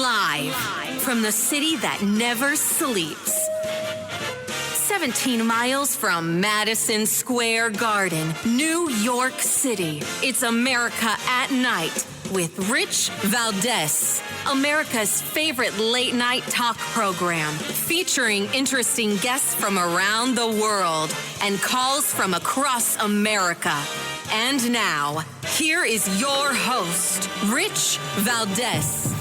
Live from the city that never sleeps. 17 miles from Madison Square Garden, New York City. It's America at Night with Rich Valdez. America's favorite late night talk program featuring interesting guests from around the world and calls from across America. And now, here is your host, Rich Valdez.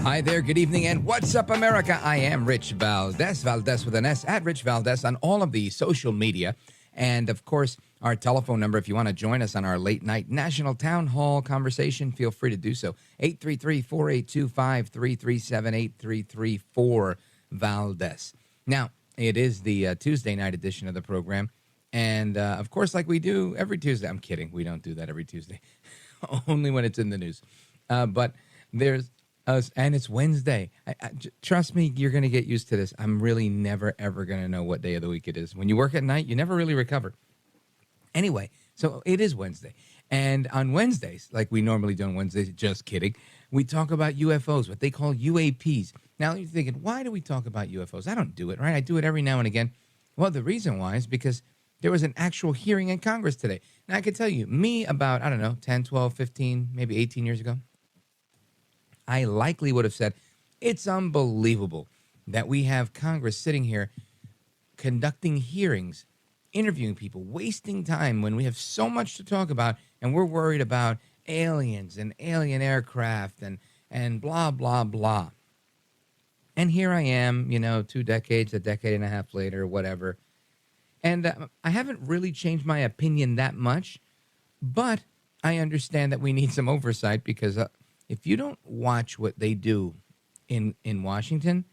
Hi there, good evening, and what's up, America? I am Rich Valdez, Valdez with an S, at Rich Valdez on all of the social media. And, of course, our telephone number, if you want to join us on our late-night national town hall conversation, feel free to do so. 833-482-5337, 833-4-VALDEZ. Now, it is the Tuesday night edition of the program. And, of course, like we do every Tuesday. I'm kidding. We don't do that every Tuesday. Only when it's in the news. But there's... and it's Wednesday. Trust me, you're going to get used to this. I'm really never, ever going to know what day of the week it is. When you work at night, you never really recover. Anyway, so it is Wednesday. And on Wednesdays, like we normally do on Wednesdays, just kidding, we talk about UFOs, what they call UAPs. Now, you're thinking, why do we talk about UFOs? I don't do it, right? I do it every now and again. Well, the reason why is because there was an actual hearing in Congress today. Now, I can tell you, me about, 10, 12, 15, maybe 18 years ago, I likely would have said, it's unbelievable that we have Congress sitting here conducting hearings, interviewing people, wasting time when we have so much to talk about, and we're worried about aliens and alien aircraft and blah, blah, blah. And here I am, 2 decades, a decade and a half later, whatever. And I haven't really changed my opinion that much, but I understand that we need some oversight because... if you don't watch what they do in Washington,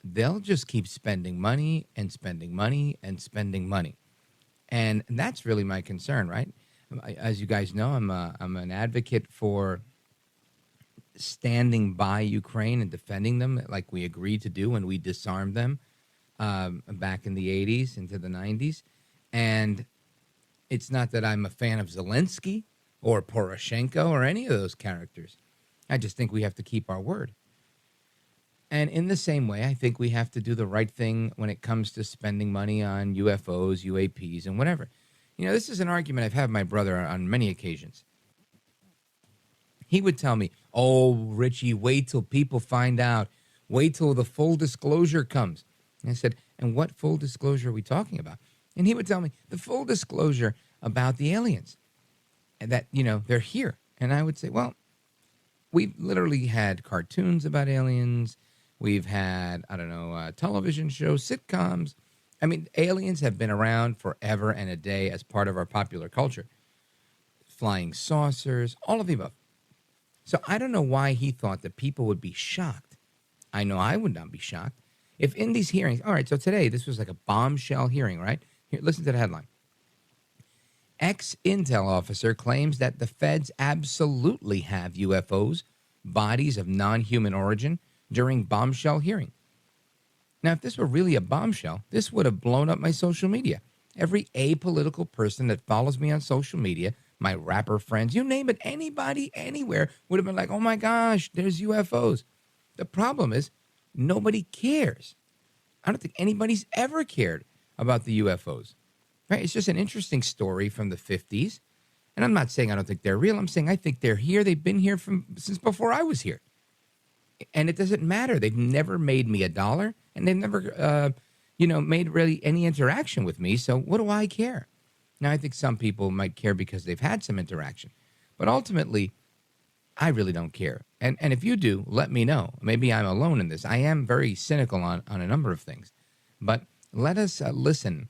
they'll just keep spending money and spending money and spending money. And that's really my concern, right? As you guys know, I'm an advocate for standing by Ukraine and defending them like we agreed to do when we disarmed them back in the 80s into the 90s. And it's not that I'm a fan of Zelensky or Poroshenko, or any of those characters. I just think we have to keep our word. And in the same way, I think we have to do the right thing when it comes to spending money on UFOs, UAPs, and whatever. This is an argument I've had with my brother on many occasions. He would tell me, oh, Richie, wait till people find out. Wait till the full disclosure comes. And I said, and what full disclosure are we talking about? And he would tell me, the full disclosure about the aliens. And that, they're here. And I would say, well, we've literally had cartoons about aliens. We've had, television shows, sitcoms. I mean, aliens have been around forever and a day as part of our popular culture. Flying saucers, all of the above. So I don't know why he thought that people would be shocked. I know I would not be shocked. If in these hearings, all right, so today, this was like a bombshell hearing, right? Here, listen to the headline. Ex-Intel officer claims that the feds absolutely have UFOs, bodies of non-human origin, during bombshell hearing. Now, if this were really a bombshell, this would have blown up my social media. Every apolitical person that follows me on social media, my rapper friends, you name it, anybody, anywhere, would have been like, oh my gosh, there's UFOs. The problem is, nobody cares. I don't think anybody's ever cared about the UFOs. Right? It's just an interesting story from the 50s. And I'm not saying I don't think they're real. I'm saying I think they're here. They've been here since before I was here. And it doesn't matter. They've never made me $1, and they've never, made really any interaction with me. So what do I care? Now, I think some people might care because they've had some interaction. But ultimately, I really don't care. And if you do, let me know. Maybe I'm alone in this. I am very cynical on a number of things. But let us listen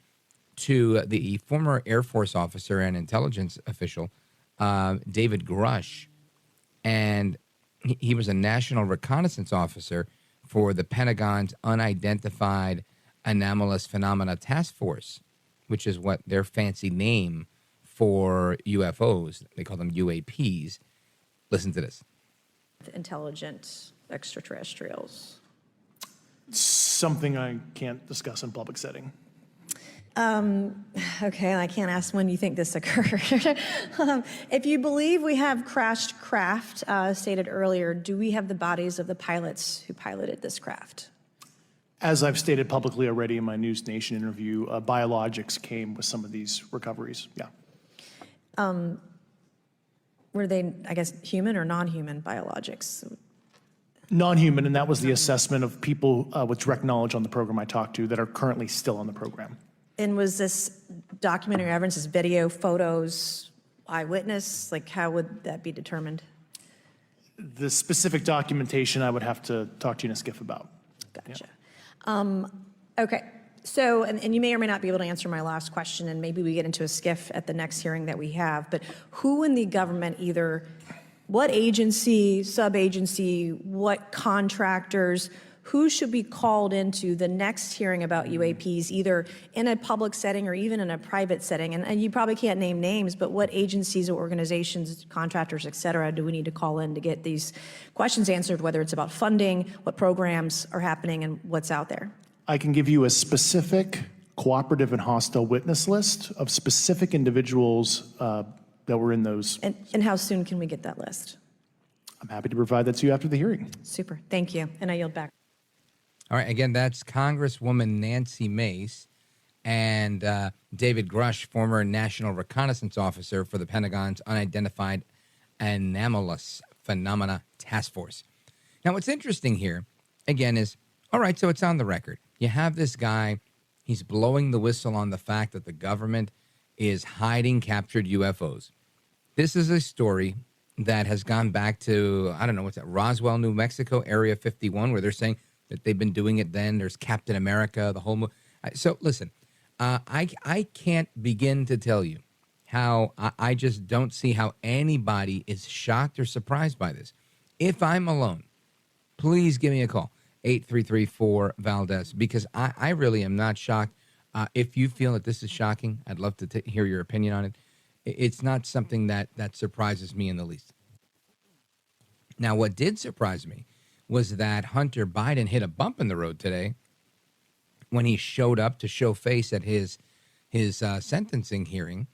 to the former Air Force officer and intelligence official, David Grush. And he was a national reconnaissance officer for the Pentagon's Unidentified Anomalous Phenomena Task Force, which is what their fancy name for UFOs. They call them UAPs. Listen to this. Intelligent extraterrestrials. Something I can't discuss in public setting. Okay, I can't ask when you think this occurred. If you believe we have crashed craft, stated earlier, do we have the bodies of the pilots who piloted this craft? As I've stated publicly already in my News Nation interview, biologics came with some of these recoveries, yeah. Were they, I guess, human or non-human biologics? Non-human, and that was the assessment of people with direct knowledge on the program I talked to that are currently still on the program. And was this documentary evidence, this video, photos, eyewitness? Like, how would that be determined? The specific documentation I would have to talk to you in a skiff about. Gotcha. Yeah. Okay. So, and you may or may not be able to answer my last question, and maybe we get into a skiff at the next hearing that we have, but who in the government, either what agency, sub-agency, what contractors, who should be called into the next hearing about UAPs, either in a public setting or even in a private setting? And you probably can't name names, but what agencies or organizations, contractors, et cetera, do we need to call in to get these questions answered, whether it's about funding, what programs are happening, and what's out there? I can give you a specific cooperative and hostile witness list of specific individuals that were in those. And how soon can we get that list? I'm happy to provide that to you after the hearing. Super. Thank you. And I yield back. All right, again, that's Congresswoman Nancy Mace and David Grush, former National Reconnaissance Officer for the Pentagon's Unidentified Anomalous Phenomena Task Force. Now, what's interesting here, again, is, all right, so it's on the record. You have this guy, he's blowing the whistle on the fact that the government is hiding captured UFOs. This is a story that has gone back to, I don't know, what's that, Roswell, New Mexico, Area 51, where they're saying that they've been doing it then. There's Captain America, the whole so listen, I can't begin to tell you how I just don't see how anybody is shocked or surprised by this. If I'm alone, please give me a call, 833-4-VALDEZ, because I really am not shocked. If you feel that this is shocking, I'd love to hear your opinion on it. It's not something that surprises me in the least. Now, what did surprise me was that Hunter Biden hit a bump in the road today when he showed up to show face at his sentencing hearing,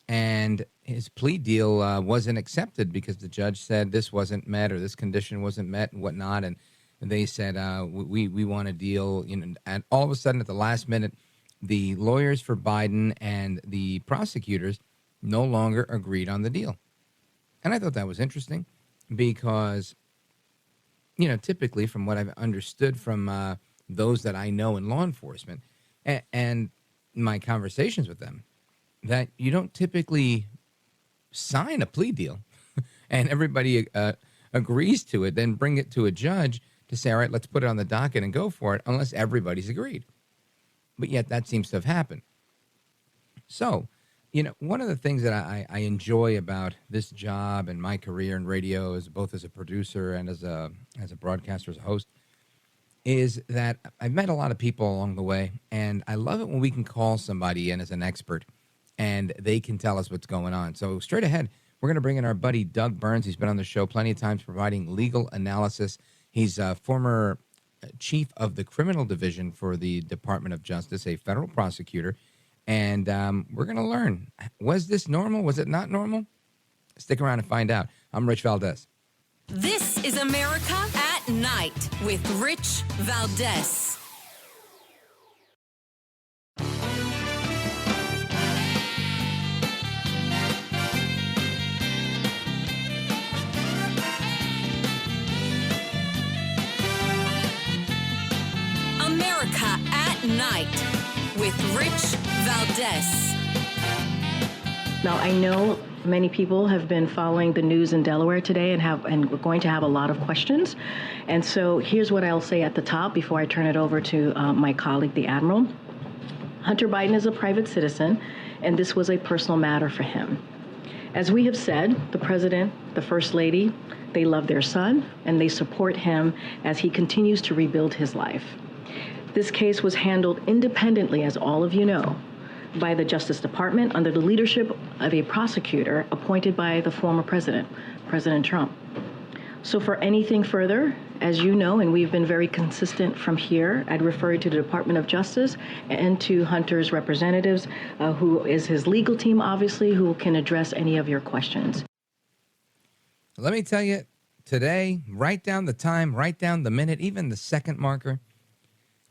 and his plea deal wasn't accepted because the judge said this wasn't met or this condition wasn't met and whatnot, and they said we want a deal. And all of a sudden, at the last minute, the lawyers for Biden and the prosecutors no longer agreed on the deal, and I thought that was interesting because, typically from what I've understood from those that I know in law enforcement and my conversations with them, that you don't typically sign a plea deal and everybody agrees to it, then bring it to a judge to say, all right, let's put it on the docket and go for it, unless everybody's agreed. But yet that seems to have happened. So, one of the things that I enjoy about this job and my career in radio, as both as a producer and as a broadcaster, as a host, is that I've met a lot of people along the way, and I love it when we can call somebody in as an expert and they can tell us what's going on. So straight ahead, we're going to bring in our buddy Doug Burns. He's been on the show plenty of times providing legal analysis. He's a former chief of the criminal division for the Department of Justice, a federal prosecutor. And we're going to learn, was this normal? Was it not normal? Stick around and find out. I'm Rich Valdez. This is America at Night with Rich Valdez. America at Night with Rich Valdez. Now, I know many people have been following the news in Delaware today and we're going to have a lot of questions. And so here's what I'll say at the top before I turn it over to my colleague, the Admiral. Hunter Biden is a private citizen, and this was a personal matter for him. As we have said, the President, the First Lady, they love their son, and they support him as he continues to rebuild his life. This case was handled independently, as all of you know, by the Justice Department under the leadership of a prosecutor appointed by the former president, President Trump. So for anything further, as you know, and we've been very consistent from here, I'd refer you to the Department of Justice and to Hunter's representatives, who is his legal team, obviously, who can address any of your questions. Let me tell you, today, write down the time, write down the minute, even the second marker.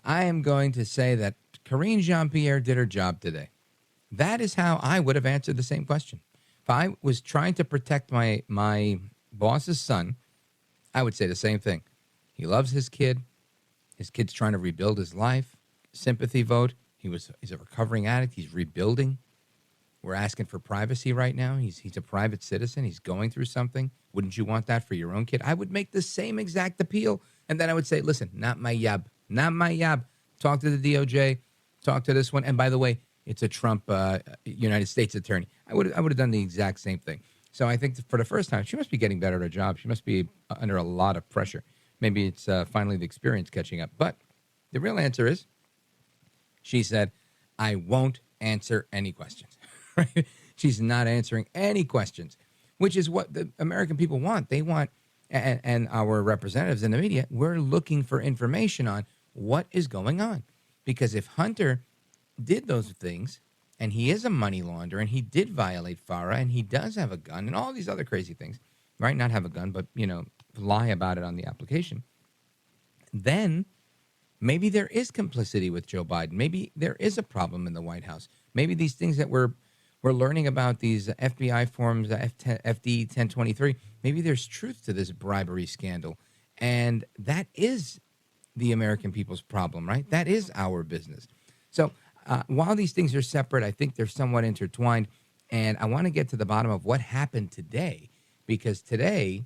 I am going to say that Karine Jean-Pierre did her job today. That is how I would have answered the same question. If I was trying to protect my boss's son, I would say the same thing. He loves his kid. His kid's trying to rebuild his life. Sympathy vote. He's a recovering addict. He's rebuilding. We're asking for privacy right now. He's a private citizen. He's going through something. Wouldn't you want that for your own kid? I would make the same exact appeal. And then I would say, listen, not my yab. Not my yab. Talk to the DOJ. Talk to this one. And by the way, it's a Trump United States attorney. I would have done the exact same thing. So I think for the first time, she must be getting better at her job. She must be under a lot of pressure. Maybe it's finally the experience catching up. But the real answer is, she said, I won't answer any questions. Right? She's not answering any questions, which is what the American people want. They want, and our representatives in the media, we're looking for information on what is going on. Because if Hunter did those things, and he is a money launderer, and he did violate FARA, and he does have a gun, and all these other crazy things, right? Not have a gun, but, lie about it on the application. Then maybe there is complicity with Joe Biden. Maybe there is a problem in the White House. Maybe these things that we're learning about, these FBI forms, FD 1023, maybe there's truth to this bribery scandal. And that is the American people's problem, right? That is our business. So while these things are separate, I think they're somewhat intertwined. And I want to get to the bottom of what happened today, because today,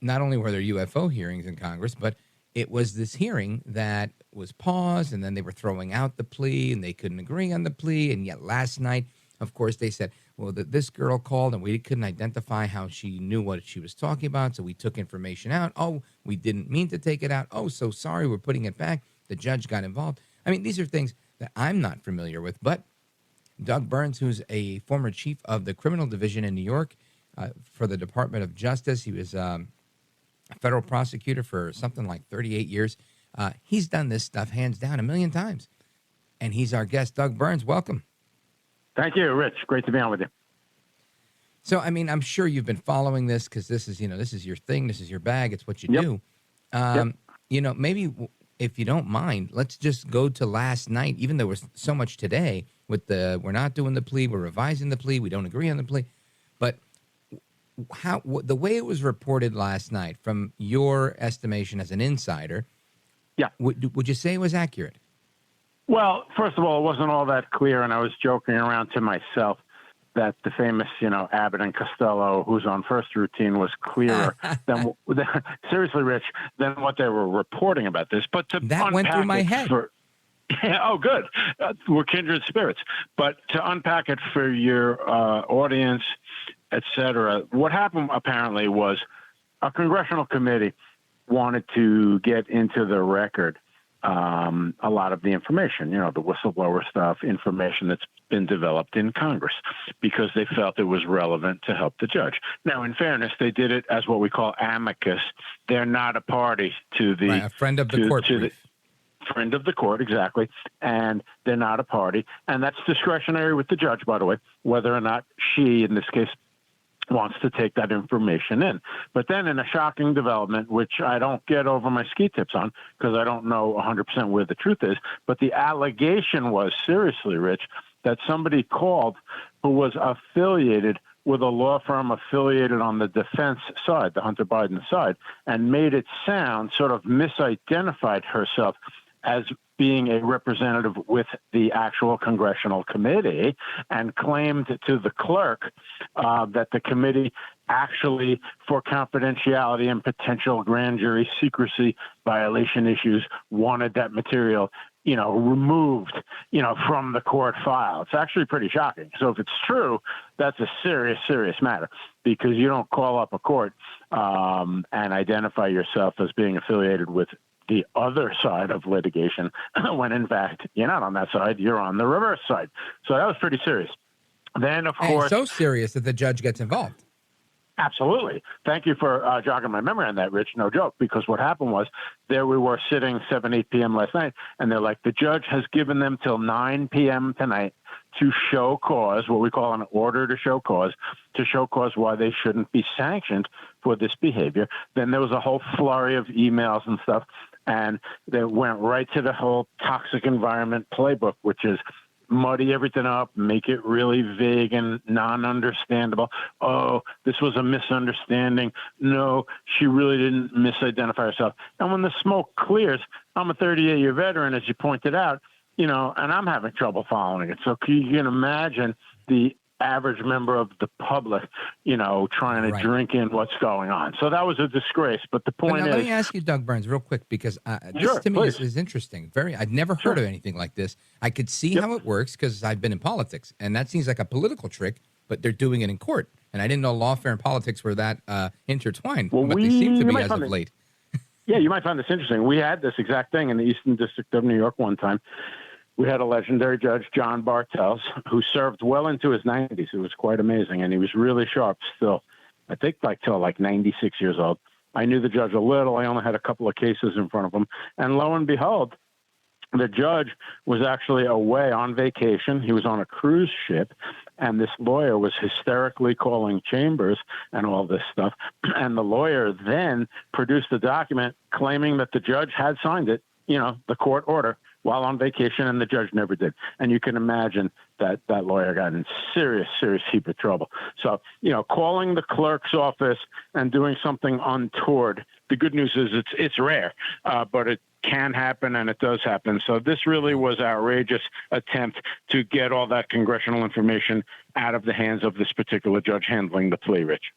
not only were there UFO hearings in Congress, but it was this hearing that was paused, and then they were throwing out the plea, and they couldn't agree on the plea. And yet last night, of course, they said, well, this girl called, and we couldn't identify how she knew what she was talking about, so we took information out. Oh, we didn't mean to take it out. Oh, so sorry, we're putting it back. The judge got involved. I mean, these are things that I'm not familiar with, but Doug Burns, who's a former chief of the criminal division in New York for the Department of Justice, he was a federal prosecutor for something like 38 years. He's done this stuff hands down a million times. And he's our guest. Doug Burns, welcome. Thank you, Rich. Great to be on with you. So, I mean, I'm sure you've been following this because this is your thing. This is your bag. It's what you do. Maybe if you don't mind, let's just go to last night, even though there was so much today with we're not doing the plea, we're revising the plea, we don't agree on the plea. But the way it was reported last night, from your estimation as an insider, would you say it was accurate? Well, first of all, it wasn't all that clear, and I was joking around to myself that the famous, Abbott and Costello, who's on first routine, was clearer than seriously, Rich, than what they were reporting about this. But that went through my head. Oh, good. We're kindred spirits. But to unpack it for your audience, et cetera, what happened apparently was a congressional committee wanted to get into the record a lot of the information, the whistleblower stuff, information that's been developed in Congress, because they felt it was relevant to help the judge. Now, in fairness, they did it as what we call amicus. They're not a party to the a friend of the court. Friend of the court, exactly. And they're not a party. And that's discretionary with the judge, by the way, whether or not she, in this case, wants to take that information in. But then in a shocking development, which I don't get over my ski tips on because I don't know 100% where the truth is, but the allegation was, seriously, Rich, that somebody called who was affiliated with a law firm affiliated on the defense side, the Hunter Biden side, and made it sound, sort of misidentified herself as being a representative with the actual congressional committee, and claimed to the clerk that the committee actually, for confidentiality and potential grand jury secrecy violation issues, wanted that material, removed, from the court file. It's actually pretty shocking. So if it's true, that's a serious, serious matter, because you don't call up a court and identify yourself as being affiliated with the other side of litigation when in fact you're not on that side, you're on the reverse side. So that was pretty serious. Then, of course, so serious that the judge gets involved. Absolutely. Thank you for jogging my memory on that, Rich. No joke, because what happened was there we were sitting 7, 8 p.m. last night, and they're like, the judge has given them till 9 p.m. tonight to show cause, what we call an order to show cause why they shouldn't be sanctioned for this behavior. Then there was a whole flurry of emails and stuff, and they went right to the whole toxic environment playbook, which is muddy everything up, make it really vague and non-understandable. Oh, this was a misunderstanding. No, she really didn't misidentify herself. And when the smoke clears, I'm a 38-year veteran, as you pointed out, and I'm having trouble following it. So you can imagine the average member of the public, trying to drink in what's going on. So that was a disgrace. But the point is... Let me ask you, Doug Burns, real quick, because this to me is interesting. I'd never heard of anything like this. I could see how it works because I've been in politics, and that seems like a political trick, but they're doing it in court. And I didn't know lawfare and politics were that intertwined, but they seem to be as of late. Yeah, you might find this interesting. We had this exact thing in the Eastern District of New York one time. We had a legendary judge, John Bartels, who served well into his 90s. It was quite amazing, and he was really sharp still. I think till 96 years old. I knew the judge a little. I only had a couple of cases in front of him. And lo and behold, the judge was actually away on vacation. He was on a cruise ship, and this lawyer was hysterically calling chambers and all this stuff. And the lawyer then produced a document claiming that the judge had signed it, the court order, while on vacation, and the judge never did. And you can imagine that that lawyer got in serious heap of trouble. So, calling the clerk's office and doing something untoward, the good news is it's rare, but it can happen, and it does happen. So this really was outrageous attempt to get all that congressional information out of the hands of this particular judge handling the plea, Rich.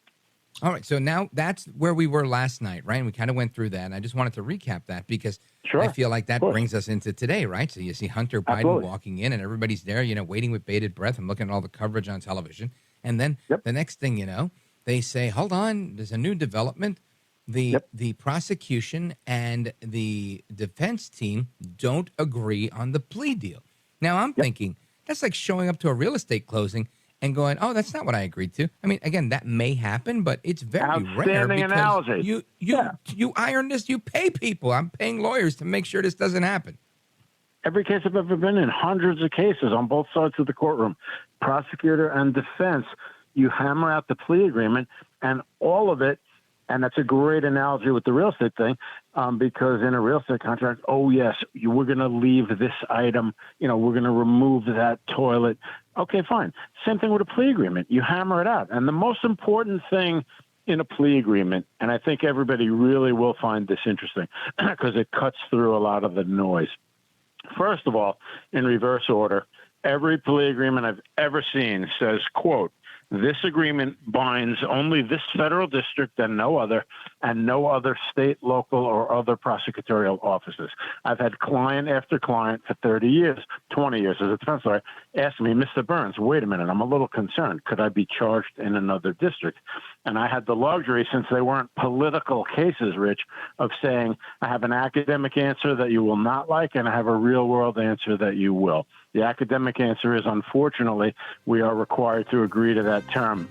All right, so now that's where we were last night, right? And we kind of went through that, and I just wanted to recap that because I feel like that brings us into today, right? So you see Hunter Biden walking in, and everybody's there, waiting with bated breath and looking at all the coverage on television. And then the next thing they say, hold on, there's a new development. The prosecution and the defense team don't agree on the plea deal. Now, I'm thinking that's like showing up to a real estate closing and going, oh, that's not what I agreed to. I mean, again, that may happen, but it's very rare because analogy. You iron this, you pay people. I'm paying lawyers to make sure this doesn't happen. Every case I've ever been in, hundreds of cases on both sides of the courtroom, prosecutor and defense, you hammer out the plea agreement, and all of it, and that's a great analogy with the real estate thing, because in a real estate contract, oh, yes, we're going to leave this item, we're going to remove that toilet. Okay, fine. Same thing with a plea agreement. You hammer it out. And the most important thing in a plea agreement, and I think everybody really will find this interesting because it cuts through a lot of the noise. First of all, in reverse order, every plea agreement I've ever seen says, quote, this agreement binds only this federal district and no other state, local, or other prosecutorial offices. I've had client after client for 30 years, 20 years as a defense lawyer, ask me, Mr. Burns, wait a minute, I'm a little concerned. Could I be charged in another district? And I had the luxury, since they weren't political cases, Rich, of saying, I have an academic answer that you will not like, and I have a real-world answer that you will. The academic answer is, unfortunately, we are required to agree to that term.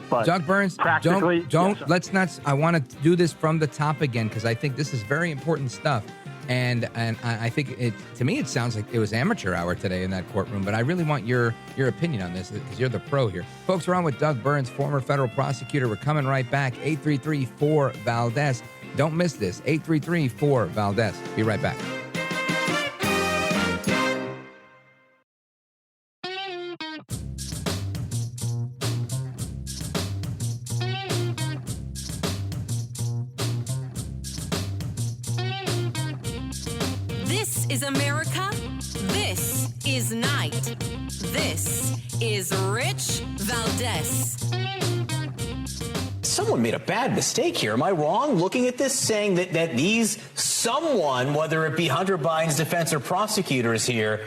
But Doug Burns, let's not. I want to do this from the top again because I think this is very important stuff. And I think to me it sounds like it was amateur hour today in that courtroom. But I really want your opinion on this because you're the pro here, folks. We're on with Doug Burns, former federal prosecutor. We're coming right back. 833-4-VALDEZ. Don't miss this. 833-4-VALDEZ. Be right back. This is America. This is Night. This is Rich Valdez. Someone made a bad mistake here. Am I wrong looking at this, saying that these someone, whether it be Hunter Biden's defense or prosecutors here,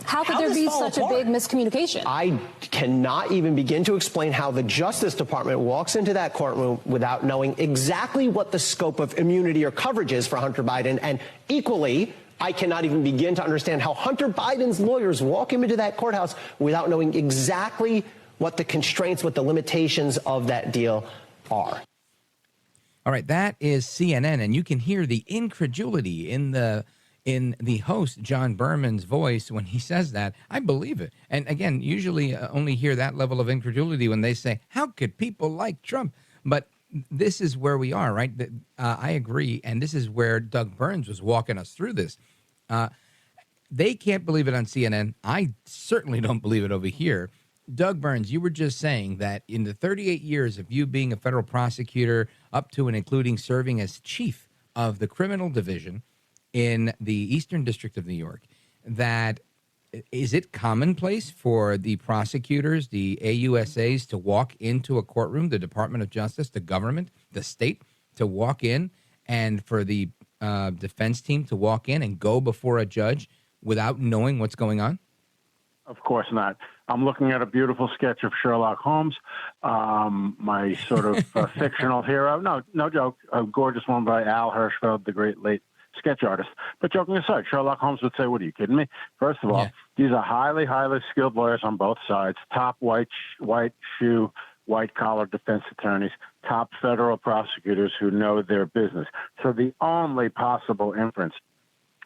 how could there be such a big miscommunication? I cannot even begin to explain how the Justice Department walks into that courtroom without knowing exactly what the scope of immunity or coverage is for Hunter Biden. And equally, I cannot even begin to understand how Hunter Biden's lawyers walk him into that courthouse without knowing exactly what the constraints, what the limitations of that deal are. All right, that is CNN, and you can hear the incredulity in the host John Berman's voice when he says that. I believe it. And again, usually only hear that level of incredulity when they say, "How could people like Trump?" But this is where we are, right? I agree, and this is where Doug Burns was walking us through this. They can't believe it on CNN. I certainly don't believe it over here. Doug Burns, you were just saying that in the 38 years of you being a federal prosecutor, up to and including serving as chief of the criminal division in the Eastern District of New York, that is it commonplace for the prosecutors, the AUSAs, to walk into a courtroom, the Department of Justice, the government, the state, to walk in, and for the defense team to walk in and go before a judge without knowing what's going on? Of course not. I'm looking at a beautiful sketch of Sherlock Holmes, my sort of fictional hero. No joke. A gorgeous one by Al Hirschfeld, the great late sketch artist. But joking aside, Sherlock Holmes would say, "What, are you kidding me?" First of all, these are highly, highly skilled lawyers on both sides, top white shoe, white-collar defense attorneys, top federal prosecutors who know their business. So the only possible inference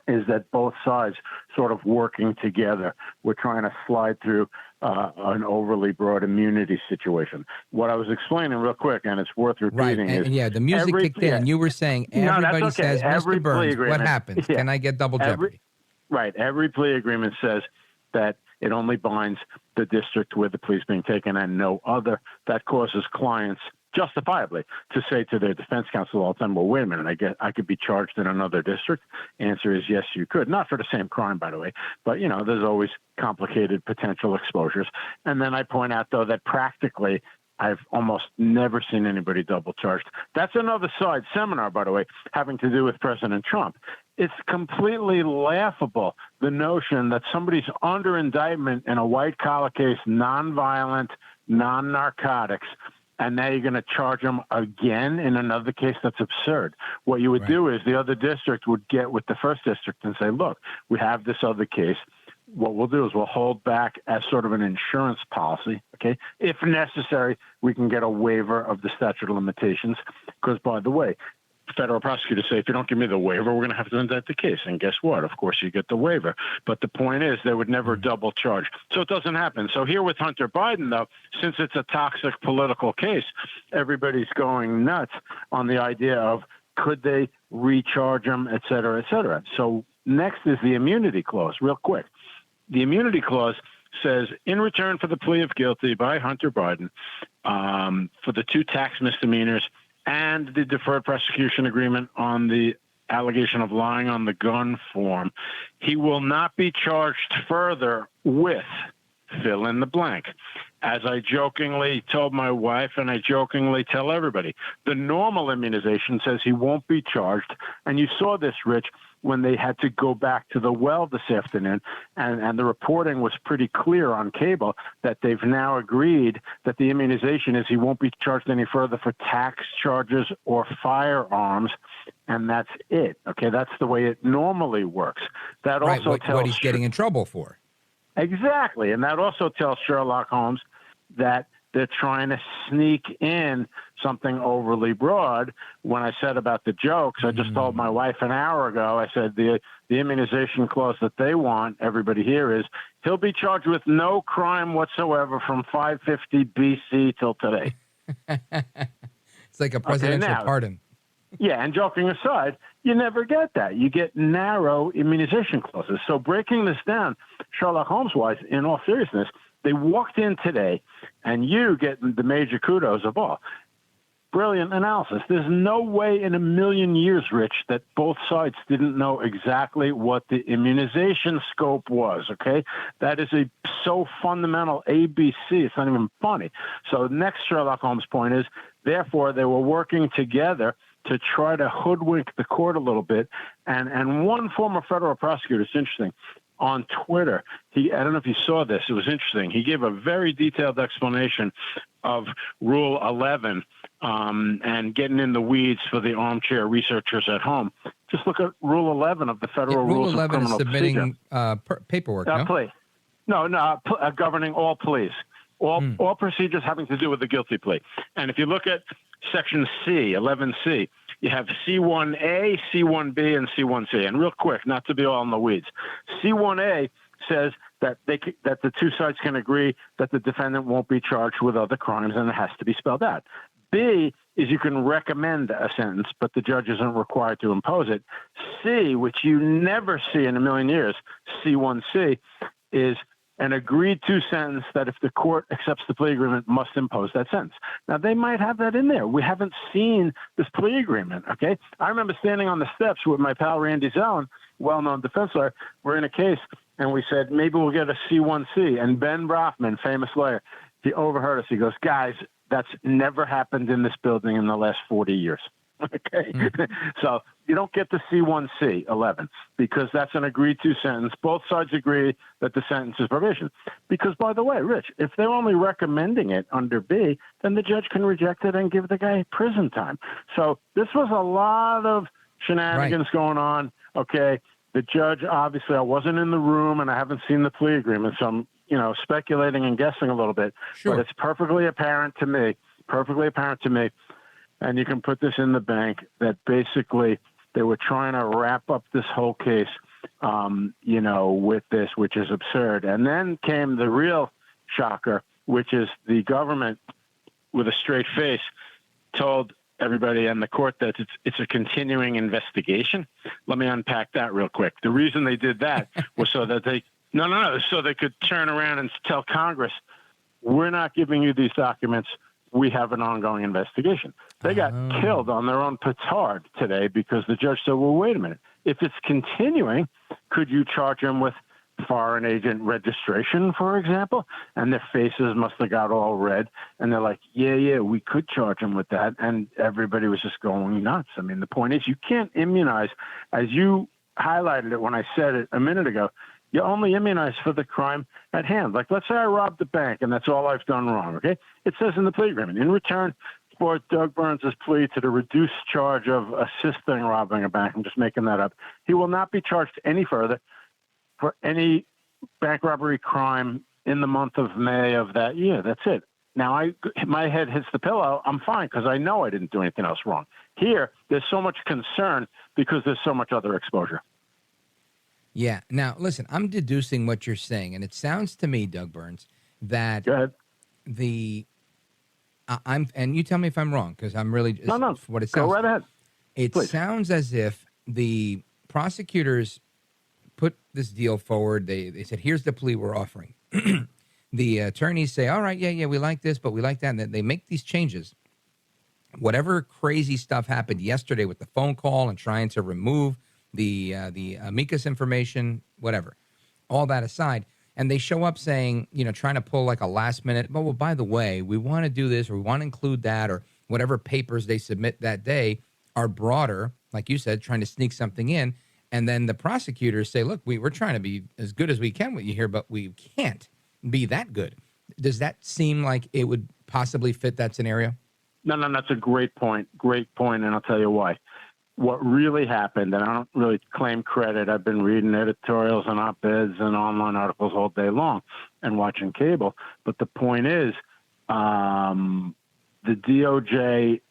is that both sides sort of working together. We're trying to slide through an overly broad immunity situation. What I was explaining real quick, and it's worth repeating, right. is the music kicked in, and you were saying everybody says, "Mr. Burns, what happens? Can I get double jeopardy?" Right. Every plea agreement says that it only binds the district where the plea is being taken and no other. That causes clients justifiably to say to their defense counsel all the time, "Well, wait a minute, I could be charged in another district." Answer is yes, you could. Not for the same crime, by the way, but there's always complicated potential exposures. And then I point out, though, that practically I've almost never seen anybody double charged. That's another side seminar, by the way, having to do with President Trump. It's completely laughable, the notion that somebody's under indictment in a white-collar case, nonviolent, non-narcotics, and now you're going to charge them again in another case. That's absurd. What you would do is the other district would get with the first district and say, "Look, we have this other case. What we'll do is we'll hold back as sort of an insurance policy, okay? If necessary, we can get a waiver of the statute of limitations." Because, by the way, federal prosecutors say, if you don't give me the waiver, we're going to have to indict the case. And guess what? Of course, you get the waiver. But the point is, they would never double charge. So it doesn't happen. So here with Hunter Biden, though, since it's a toxic political case, everybody's going nuts on the idea of could they recharge him, et cetera, et cetera. So next is the immunity clause, real quick. The immunity clause says, in return for the plea of guilty by Hunter Biden for the 2 tax misdemeanors and the deferred prosecution agreement on the allegation of lying on the gun form, he will not be charged further with fill in the blank. As I jokingly told my wife, and I jokingly tell everybody, the normal immunization says he won't be charged. And you saw this, Rich, when they had to go back to the well this afternoon, and the reporting was pretty clear on cable that they've now agreed that the immunization is he won't be charged any further for tax charges or firearms, and that's it. Okay, that's the way it normally works. That also tells what he's getting in trouble for. Exactly, and that also tells Sherlock Holmes that they're trying to sneak in something overly broad. When I said about the jokes, I just told my wife an hour ago, I said the immunization clause that they want everybody here is he'll be charged with no crime whatsoever from 550 BC till today. It's like a presidential pardon. Yeah, and joking aside, you never get that. You get narrow immunization clauses. So breaking this down, Sherlock Holmes-wise, in all seriousness, they walked in today, and you get the major kudos of all. Brilliant analysis. There's no way in a million years, Rich, that both sides didn't know exactly what the immunization scope was, okay? That is so fundamental ABC, it's not even funny. So next Sherlock Holmes point is, therefore, they were working together to try to hoodwink the court a little bit. And one former federal prosecutor, it's interesting, on Twitter, I don't know if you saw this, it was interesting. He gave a very detailed explanation of Rule 11 and getting in the weeds for the armchair researchers at home. Just look at Rule 11 of the Federal Rules of Criminal Procedure. Rule 11 is submitting paperwork, no? Plea. No, governing all pleas. All procedures having to do with the guilty plea. And if you look at Section C, 11C. You have C1A, C1B, and C1C. And real quick, not to be all in the weeds, C1A says that that the two sides can agree that the defendant won't be charged with other crimes, and it has to be spelled out. B is you can recommend a sentence, but the judge isn't required to impose it. C, which you never see in a million years, C1C, is an agreed to sentence that if the court accepts the plea agreement must impose that sentence. Now, they might have that in there. We haven't seen this plea agreement, okay? I remember standing on the steps with my pal Randy Zellin, well-known defense lawyer. We're in a case, and we said, maybe we'll get a C1C. And Ben Brofman, famous lawyer, he overheard us. He goes, guys, that's never happened in this building in the last 40 years. Okay. So you don't get the C1C 11 because that's an agreed to sentence. Both sides agree that the sentence is probation. Because, by the way, Rich, if they're only recommending it under B, then the judge can reject it and give the guy prison time. So this was a lot of shenanigans going on. Okay. The judge, obviously, I wasn't in the room and I haven't seen the plea agreement. So I'm, speculating and guessing a little bit, but it's perfectly apparent to me, and you can put this in the bank, that basically they were trying to wrap up this whole case, with this, which is absurd. And then came the real shocker, which is the government, with a straight face, told everybody in the court that it's a continuing investigation. Let me unpack that real quick. The reason they did that was so that so they could turn around and tell Congress, we're not giving you these documents. We have an ongoing investigation. They got killed on their own petard today because the judge said, well, wait a minute. If it's continuing, could you charge them with foreign agent registration, for example? And their faces must have got all red. And they're like, yeah, we could charge them with that. And everybody was just going nuts. I mean, the point is you can't immunize, as you highlighted it when I said it a minute ago, you only immunize for the crime at hand. Like, let's say I robbed the bank and that's all I've done wrong, okay? It says in the plea agreement, in return for Doug Burns' plea to the reduced charge of assisting robbing a bank, I'm just making that up, he will not be charged any further for any bank robbery crime in the month of May of that year. That's it. Now, my head hits the pillow. I'm fine because I know I didn't do anything else wrong. Here, there's so much concern because there's so much other exposure. Yeah. Now, listen, I'm deducing what you're saying, and it sounds to me, Doug Burns, that Go ahead. And you tell me if I'm wrong, because I'm really just what it sounds. Go right ahead. It sounds as if the prosecutors put this deal forward. They said, here's the plea we're offering. The attorneys say, all right, yeah, we like this, but we like that. And then they make these changes. Whatever crazy stuff happened yesterday with the phone call and trying to remove the amicus information, whatever, all that aside, and they show up saying, trying to pull like a last minute, well, by the way, we want to do this, or we want to include that, or whatever papers they submit that day are broader, like you said, trying to sneak something in. And then the prosecutors say, look, we're trying to be as good as we can with you here, but we can't be that good. Does that seem like it would possibly fit that scenario? No, that's a great point. And I'll tell you why. What really happened, and I don't really claim credit, I've been reading editorials and op-eds and online articles all day long and watching cable, but the point is the DOJ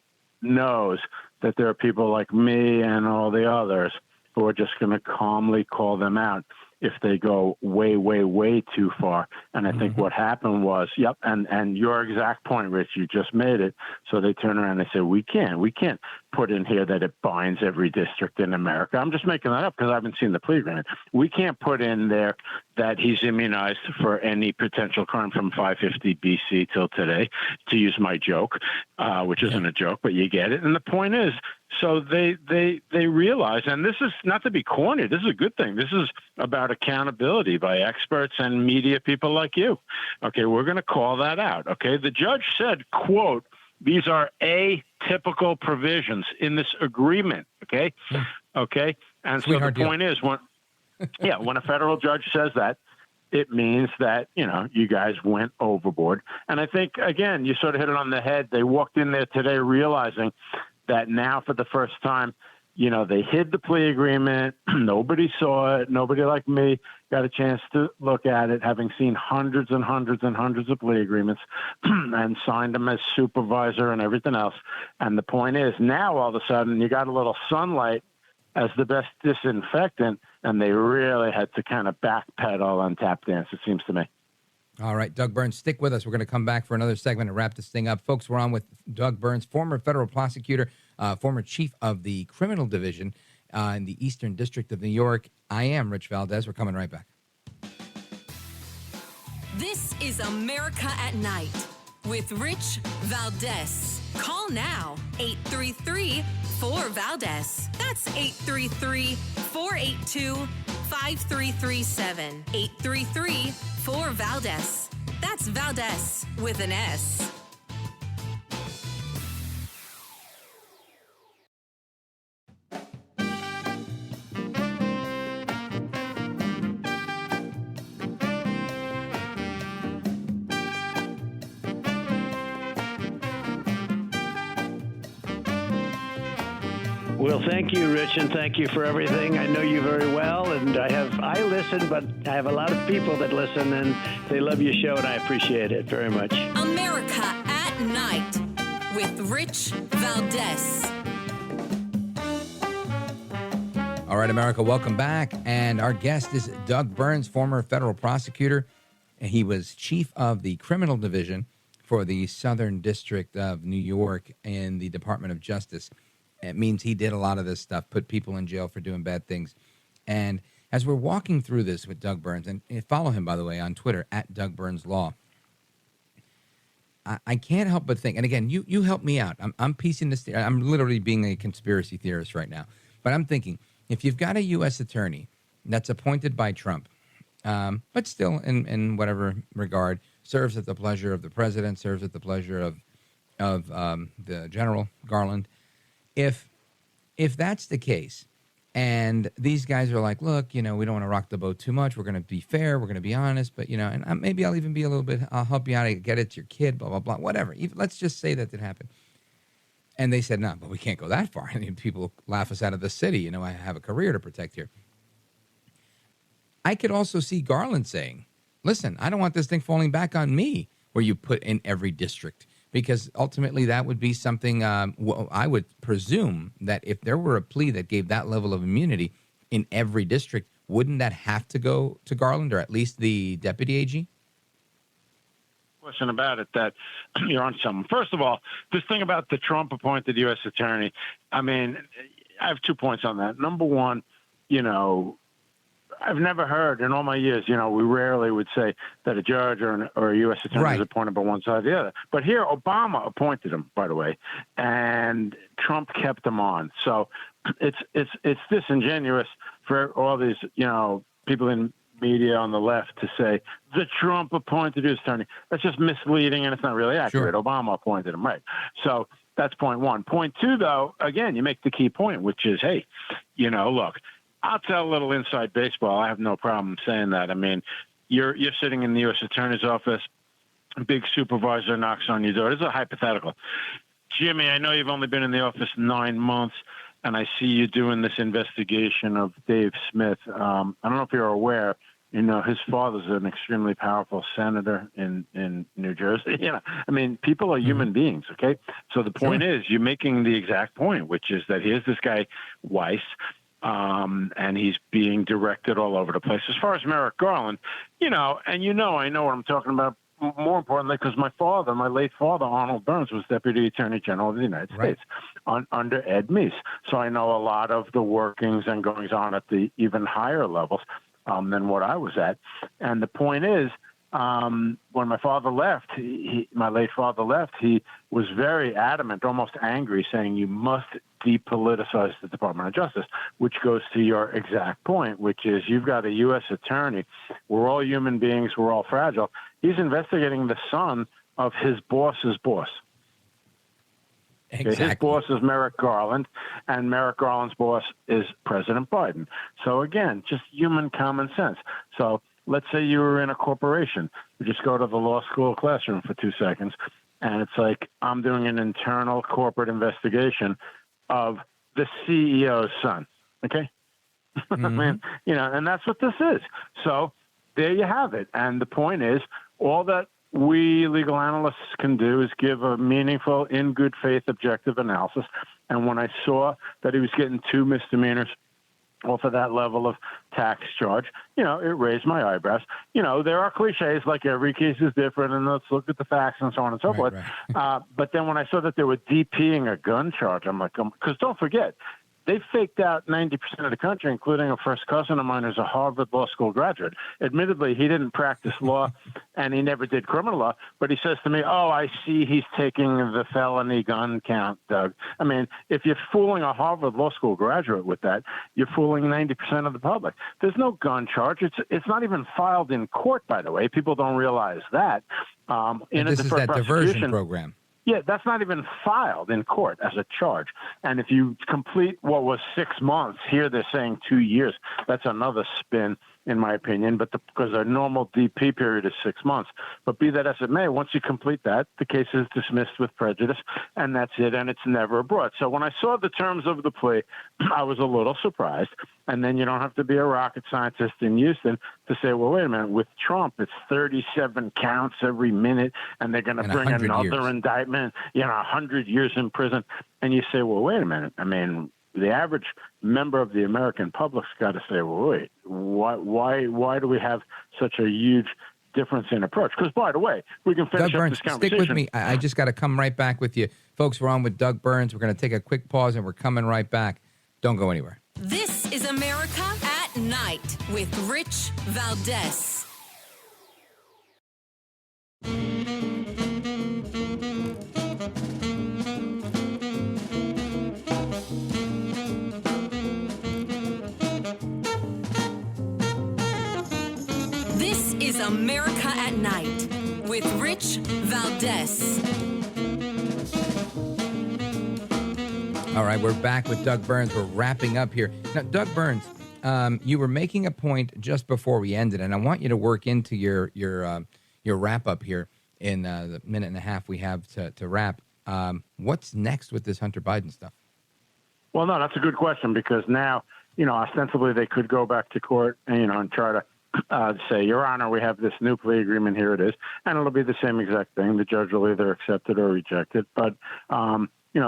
knows that there are people like me and all the others who are just going to calmly call them out if they go way, way, way too far. And I think what happened was, and your exact point, Rich, you just made it. So they turn around and they say, we can't put in here that it binds every district in America. I'm just making that up because I haven't seen the plea agreement. We can't put in there that he's immunized for any potential crime from 550 BC till today, to use my joke, which isn't a joke, but you get it. And the point is, so they realize, and this is not to be corny, this is a good thing. This is about accountability by experts and media people like you. Okay, we're going to call that out. Okay, the judge said, quote, these are atypical provisions in this agreement. Okay, and so the point is, when a federal judge says that, it means that, you guys went overboard. And I think, again, you sort of hit it on the head. They walked in there today realizing that now for the first time, They hid the plea agreement. Nobody saw it. Nobody like me got a chance to look at it, having seen hundreds and hundreds and hundreds of plea agreements and signed them as supervisor and everything else. And the point is, now all of a sudden you got a little sunlight as the best disinfectant, and they really had to kind of backpedal on tap dance, it seems to me. All right, Doug Burns, stick with us. We're going to come back for another segment and wrap this thing up. Folks, we're on with Doug Burns, former federal prosecutor, former chief of the criminal division in the Eastern District of New York. I am Rich Valdez. We're coming right back. This is America at Night with Rich Valdez. Call now, 833-4VALDEZ. That's 833-482-5337. 833-4VALDEZ. That's Valdez with an S. Well, thank you, Rich, and thank you for everything. I know you very well, and I listen, but I have a lot of people that listen, and they love your show, and I appreciate it very much. America at Night with Rich Valdez. All right, America, welcome back. And our guest is Doug Burns, former federal prosecutor. He was chief of the criminal division for the Southern District of New York in the Department of Justice. It means he did a lot of this stuff, put people in jail for doing bad things. And as we're walking through this with Doug Burns, and follow him, by the way, on Twitter, at Doug Burns Law, I can't help but think, and again, you help me out. I'm piecing this, I'm literally being a conspiracy theorist right now. But I'm thinking, if you've got a U.S. attorney that's appointed by Trump, but still in whatever regard, serves at the pleasure of the president, serves at the pleasure of the General Garland, if that's the case, and these guys are like, look, we don't want to rock the boat too much. We're going to be fair. We're going to be honest. But, and maybe I'll even be a little bit, I'll help you out. I get it to your kid, blah, blah, blah, whatever. Let's just say that did happen. And they said, no, but we can't go that far. I mean, people laugh us out of the city. I have a career to protect here. I could also see Garland saying, listen, I don't want this thing falling back on me where you put in every district. Because ultimately that would be something, I would presume that if there were a plea that gave that level of immunity in every district, wouldn't that have to go to Garland or at least the deputy AG? Question about it that you're on something. First of all, this thing about the Trump-appointed U.S. attorney, I mean, I have 2 points on that. Number one, I've never heard in all my years, we rarely would say that a judge or a U.S. attorney is appointed by one side or the other. But here, Obama appointed him, by the way, and Trump kept him on. So it's disingenuous for all these, people in media on the left to say the Trump appointed his attorney. That's just misleading, and it's not really accurate. Sure. Obama appointed him, right? So that's point one. Point two, though, again, you make the key point, which is, hey, look, I'll tell a little inside baseball. I have no problem saying that. I mean, you're sitting in the U.S. Attorney's office. A big supervisor knocks on your door. This is a hypothetical. Jimmy, I know you've only been in the office 9 months, and I see you doing this investigation of Dave Smith. I don't know if you're aware, his father's an extremely powerful senator in New Jersey. I mean, people are human beings, okay? So the point is, you're making the exact point, which is that here's this guy, Weiss, and he's being directed all over the place. As far as Merrick Garland, I know what I'm talking about. More importantly, because my late father, Arnold Burns, was Deputy Attorney General of the United States under Ed Meese. So I know a lot of the workings and goings on at the even higher levels than what I was at. And the point is, when my father left, my late father left, he was very adamant, almost angry, saying you must depoliticize the Department of Justice, which goes to your exact point, which is you've got a U.S. attorney. We're all human beings. We're all fragile. He's investigating the son of his boss's boss. Exactly. His boss is Merrick Garland, and Merrick Garland's boss is President Biden. So again, just human common sense. So let's say you were in a corporation. You just go to the law school classroom for 2 seconds, and it's like I'm doing an internal corporate investigation of the CEO's son. Okay. I mean, and that's what this is. So there you have it. And the point is, all that we legal analysts can do is give a meaningful, in good faith, objective analysis. And when I saw that he was getting 2 misdemeanors off of that level of tax charge, it raised my eyebrows. There are cliches like every case is different and let's look at the facts and so on and so forth. Right. But then when I saw that they were DPing a gun charge, I'm like, because don't forget, they faked out 90% of the country, including a first cousin of mine who's a Harvard Law School graduate. Admittedly, he didn't practice law and he never did criminal law, but he says to me, oh, I see he's taking the felony gun count, Doug. I mean, if you're fooling a Harvard Law School graduate with that, you're fooling 90% of the public. There's no gun charge. It's not even filed in court, by the way. People don't realize that. This is that diversion program. Yeah, that's not even filed in court as a charge. And if you complete what was 6 months, here they're saying 2 years. That's another spin, in my opinion, because their normal DP period is 6 months. But be that as it may, once you complete that, the case is dismissed with prejudice, and that's it, and it's never brought. So when I saw the terms of the plea, I was a little surprised. And then you don't have to be a rocket scientist in Houston to say, well, wait a minute, with Trump, it's 37 counts every minute, and they're going to bring another indictment, 100 years in prison. And you say, well, wait a minute. I mean, the average member of the American public's got to say, well, wait, why do we have such a huge difference in approach? Because, by the way, we can finish up this conversation. Stick with me. I just got to come right back with you. Folks, we're on with Doug Burns. We're going to take a quick pause, and we're coming right back. Don't go anywhere. This is America at Night with Rich Valdez. This is America at Night with Rich Valdez. All right, we're back with Doug Burns. We're wrapping up here. Now, Doug Burns, you were making a point just before we ended, and I want you to work into your wrap up here in the minute and a half we have to wrap. What's next with this Hunter Biden stuff? Well, no, that's a good question because now, ostensibly they could go back to court and, and try to say, Your Honor, we have this new plea agreement. Here it is. And it'll be the same exact thing. The judge will either accept it or reject it. But,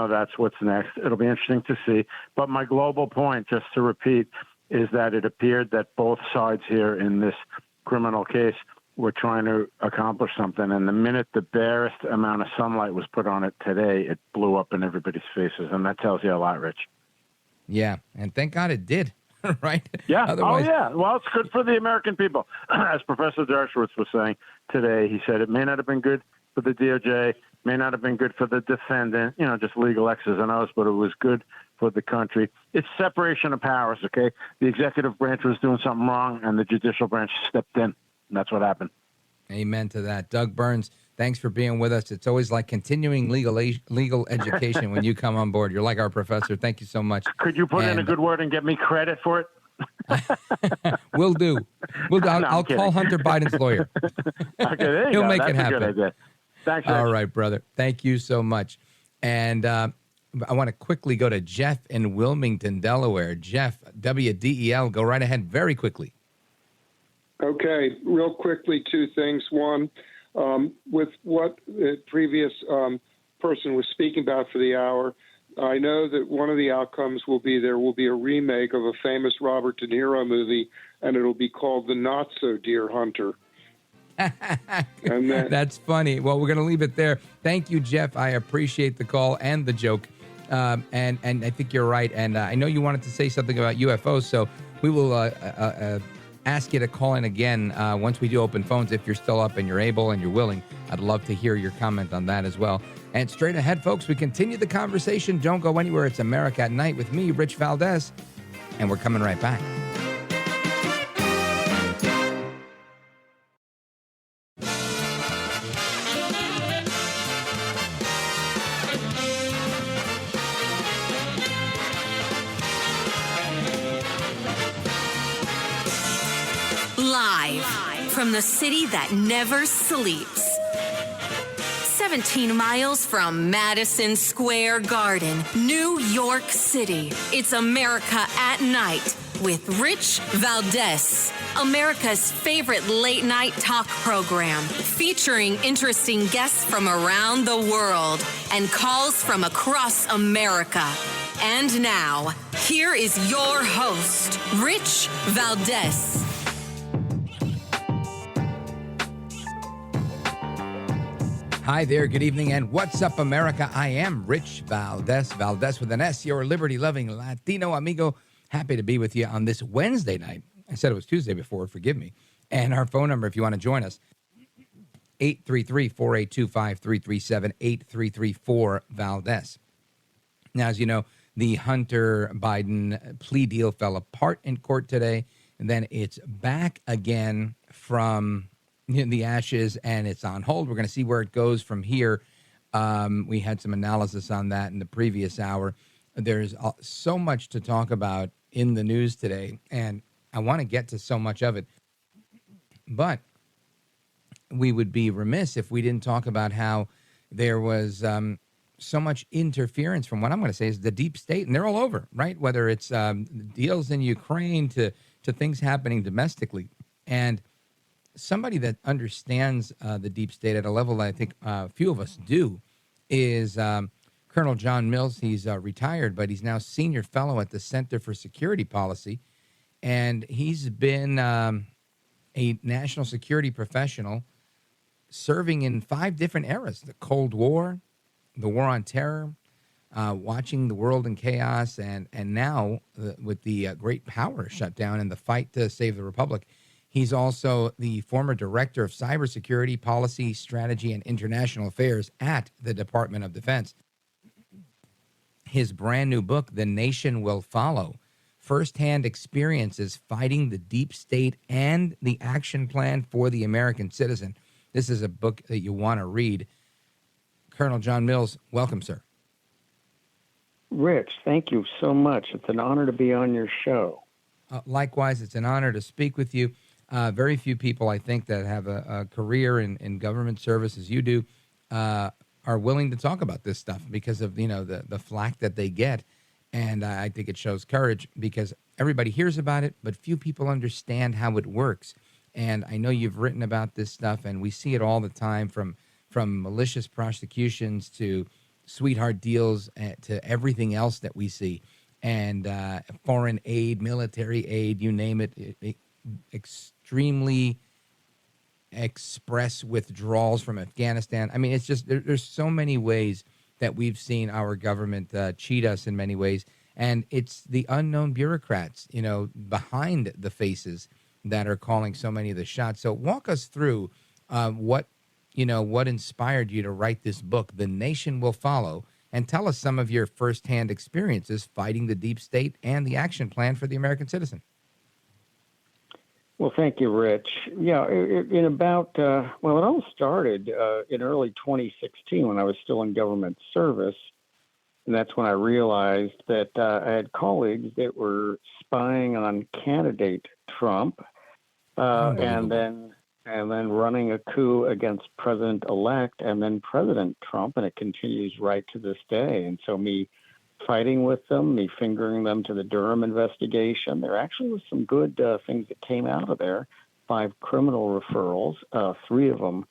that's what's next. It'll be interesting to see. But my global point, just to repeat, is that it appeared that both sides here in this criminal case were trying to accomplish something. And the minute the barest amount of sunlight was put on it today, it blew up in everybody's faces. And that tells you a lot, Rich. Yeah. And thank God it did. Right? Yeah. Otherwise... Oh, yeah. Well, it's good for the American people. As Professor Dershowitz was saying today, he said it may not have been good for the DOJ, may not have been good for the defendant, just legal X's and O's, but it was good for the country. It's separation of powers, okay? The executive branch was doing something wrong, and the judicial branch stepped in, and that's what happened. Amen to that. Doug Burns, thanks for being with us. It's always like continuing legal education when you come on board. You're like our professor. Thank you so much. Could you put in a good word and get me credit for it? We'll do. I'll call Hunter Biden's lawyer. Okay, there you He'll go. make That's it happen. A good idea. Thanks, Rich. All right, brother. Thank you so much. And I want to quickly go to Jeff in Wilmington, Delaware. Jeff, WDEL, go right ahead very quickly. Okay, real quickly, two things. One, with what the previous person was speaking about for the hour, I know that one of the outcomes will be there will be a remake of a famous Robert De Niro movie, and it'll be called The Not So Dear Hunter. That's funny. Well, we're going to leave it there. Thank you, Jeff. I appreciate the call and the joke. And I think you're right. And I know you wanted to say something about UFOs, so we will ask you to call in again once we do open phones if you're still up and you're able and you're willing. I'd love to hear your comment on that as well. And straight ahead, folks, we continue the conversation. Don't go anywhere. It's America at Night with me, Rich Valdez, and we're coming right back. Live from the city that never sleeps. 17 miles from Madison Square Garden, New York City. It's America at Night with Rich Valdez, America's favorite late-night talk program, featuring interesting guests from around the world and calls from across America. And now, here is your host, Rich Valdez. Hi there, good evening, and what's up, America? I am Rich Valdez, Valdez with an S, your liberty-loving Latino amigo. Happy to be with you on this Wednesday night. I said it was Tuesday before, forgive me. And our phone number, if you want to join us, 833-482-5337, 833-4-VALDEZ. Now, as you know, the Hunter Biden plea deal fell apart in court today, and then it's back again from the ashes, and it's on hold. We're going to see where it goes from here. We had some analysis on that in the previous hour. There's so much to talk about in the news today, and I want to get to so much of it. But we would be remiss if we didn't talk about how there was so much interference from what I'm going to say is the deep state, and they're all over, right? Whether it's deals in Ukraine to things happening domestically. And somebody that understands the deep state at a level that I think few of us do is Colonel John Mills. He's retired, but he's now senior fellow at the Center for Security Policy. And he's been a national security professional serving in 5 different eras: the Cold War, the War on Terror, watching the world in chaos, and now with the great power shutdown and the fight to save the Republic. He's also the former director of cybersecurity, policy, strategy, and international affairs at the Department of Defense. His brand new book, The Nation Will Follow: Firsthand Experiences Fighting the Deep State and the Action Plan for the American Citizen. This is a book that you want to read. Colonel John Mills, welcome, sir. Rich, thank you so much. It's an honor to be on your show. Likewise, it's an honor to speak with you. Very few people, I think, that have a career in government service as you do are willing to talk about this stuff because of, the flack that they get. And I think it shows courage because everybody hears about it, but few people understand how it works. And I know you've written about this stuff, and we see it all the time from malicious prosecutions to sweetheart deals to everything else that we see. And foreign aid, military aid, you name it, extremely express withdrawals from Afghanistan. I mean, it's just there's so many ways that we've seen our government cheat us in many ways. And it's the unknown bureaucrats, behind the faces that are calling so many of the shots. So walk us through what inspired you to write this book, The Nation Will Follow, and tell us some of your firsthand experiences fighting the deep state and the action plan for the American citizen. Well, thank you, Rich. Yeah, it all started in early 2016 when I was still in government service. And that's when I realized that I had colleagues that were spying on candidate Trump and then running a coup against President-elect and then President Trump, and it continues right to this day. And so me fighting with them, me fingering them to the Durham investigation, there actually was some good things that came out of there. 5 criminal referrals, 3 of them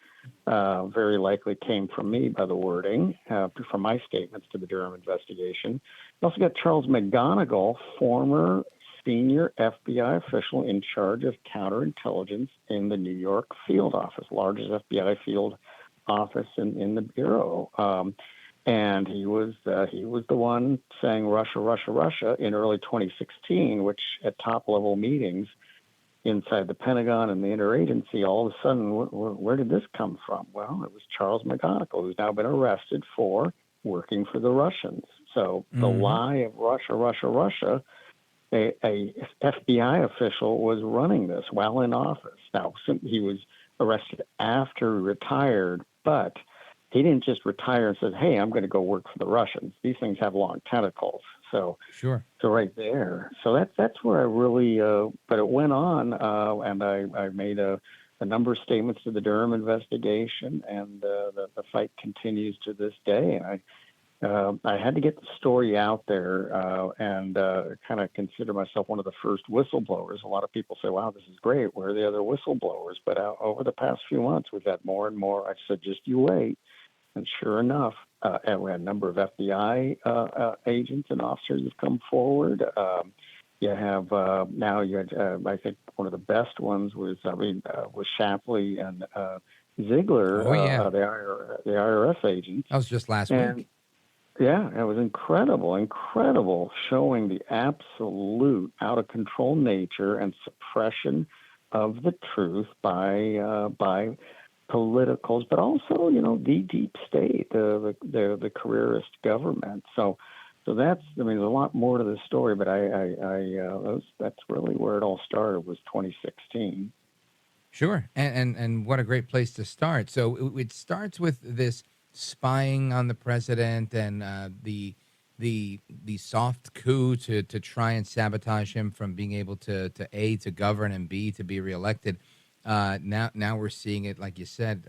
very likely came from me by the wording, from my statements to the Durham investigation. We also got Charles McGonigal, former senior FBI official in charge of counterintelligence in the New York field office, largest FBI field office in the Bureau. And he was the one saying Russia, Russia, Russia in early 2016, which at top level meetings inside the Pentagon and the interagency, all of a sudden, where did this come from? Well, it was Charles McGonigal, who's now been arrested for working for the Russians. So the lie of Russia, Russia, Russia, a FBI official was running this while in office. Now, he was arrested after he retired, but he didn't just retire and said, hey, I'm going to go work for the Russians. These things have long tentacles. So right there. So that's where I really, but it went on, and I made a a number of statements to the Durham investigation, and the fight continues to this day. I had to get the story out there and kind of consider myself one of the first whistleblowers. A lot of people say, wow, this is great. Where are the other whistleblowers? But over the past few months, we've had more and more. I said, just you wait. And sure enough, and we had a number of FBI agents and officers have come forward. You have now you had, I think one of the best ones was Shapley and Ziegler, Oh, yeah. the IRS agents. That was just last week. Yeah, it was incredible, showing the absolute out of control nature and suppression of the truth by politicals, but also, the deep state, the careerist government. So that's, there's a lot more to the story, but that's really where it all started, was 2016. Sure, and what a great place to start. So it starts with this spying on the president and the soft coup to try and sabotage him from being able to A, to govern, and B, to be reelected. Now we're seeing it, like you said,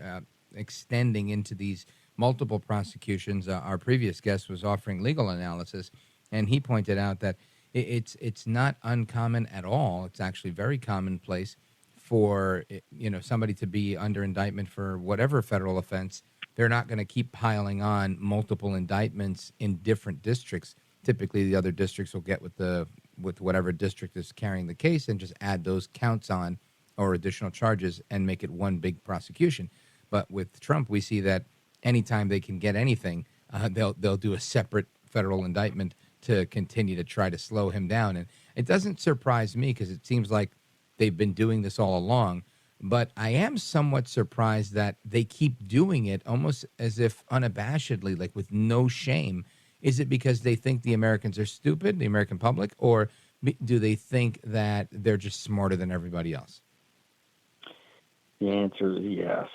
extending into these multiple prosecutions. Our previous guest was offering legal analysis, and he pointed out that it's not uncommon at all. It's actually very commonplace for somebody to be under indictment for whatever federal offense. They're not going to keep piling on multiple indictments in different districts. Typically, the other districts will get with whatever district is carrying the case and just add those counts on or additional charges and make it one big prosecution. But with Trump, we see that anytime they can get anything, they'll do a separate federal indictment to continue to try to slow him down. And it doesn't surprise me because it seems like they've been doing this all along. But I am somewhat surprised that they keep doing it almost as if unabashedly, like with no shame. Is it because they think the Americans are stupid, the American public, or do they think that they're just smarter than everybody else? The answer is yes.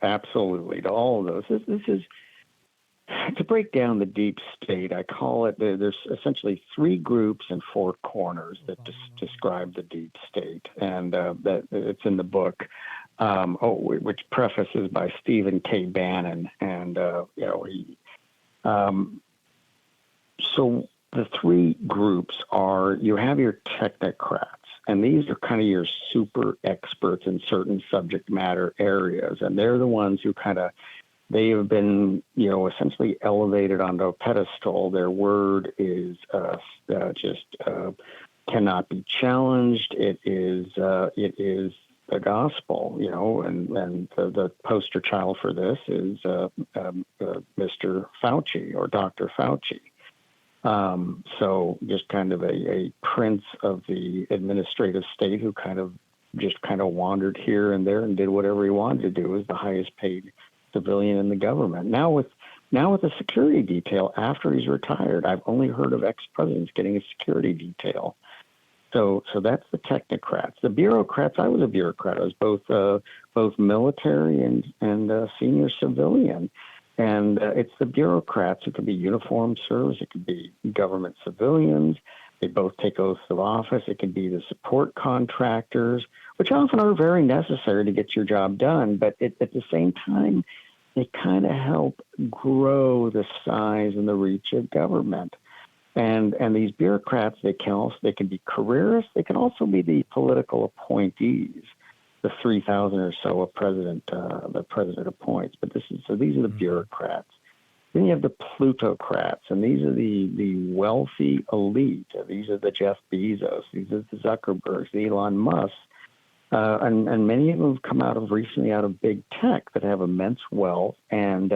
Absolutely to all of those. This is to break down the deep state. I call it, there's essentially three groups and four corners that describe the deep state, and that it's in the book, which prefaces by Stephen K. Bannon, and so the three groups are, you have your technocrats, and these are kind of your super experts in certain subject matter areas, and they're the ones who they have been, essentially elevated onto a pedestal. Their word is cannot be challenged. It is the gospel, and the poster child for this is Mr. Fauci or Dr. Fauci. So just kind of a prince of the administrative state who kind of wandered here and there and did whatever he wanted to do, as the highest paid civilian in the government. Now with a security detail after he's retired. I've only heard of ex-presidents getting a security detail. So that's the technocrats. The bureaucrats, I was a bureaucrat. I was both military and senior civilian. And it's the bureaucrats. It could be uniformed service. It could be government civilians. They both take oaths of office. It could be the support contractors, which often are very necessary to get your job done. But at the same time, they kind of help grow the size and the reach of government. And these bureaucrats, they can be careerists. They can also be the political appointees, the 3,000 or so the president appoints. But these are the bureaucrats. Then you have the plutocrats, and these are the wealthy elite. These are the Jeff Bezos. These are the Zuckerbergs, the Elon Musk. And many of them have come recently out of big tech that have immense wealth and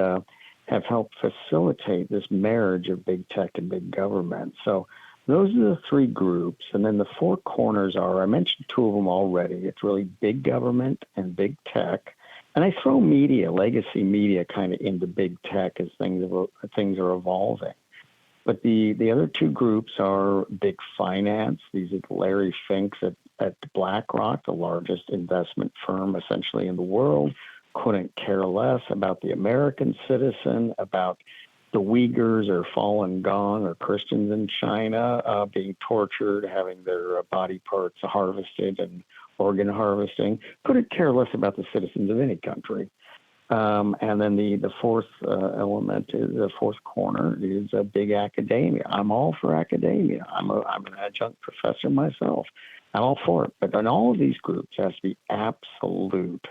have helped facilitate this marriage of big tech and big government. So those are the three groups. And then the four corners are, I mentioned two of them already. It's really big government and big tech. And I throw legacy media kind of into big tech as things are evolving. But the other two groups are big finance. These are Larry Finks at BlackRock, the largest investment firm essentially in the world, couldn't care less about the American citizen, about the Uyghurs or Falun Gong or Christians in China being tortured, having their body parts harvested and organ harvesting, couldn't care less about the citizens of any country. And then the fourth element, is the fourth corner, is a big academia. I'm all for academia. I'm an adjunct professor myself. I'm all for it. But in all of these groups, there has to be absolute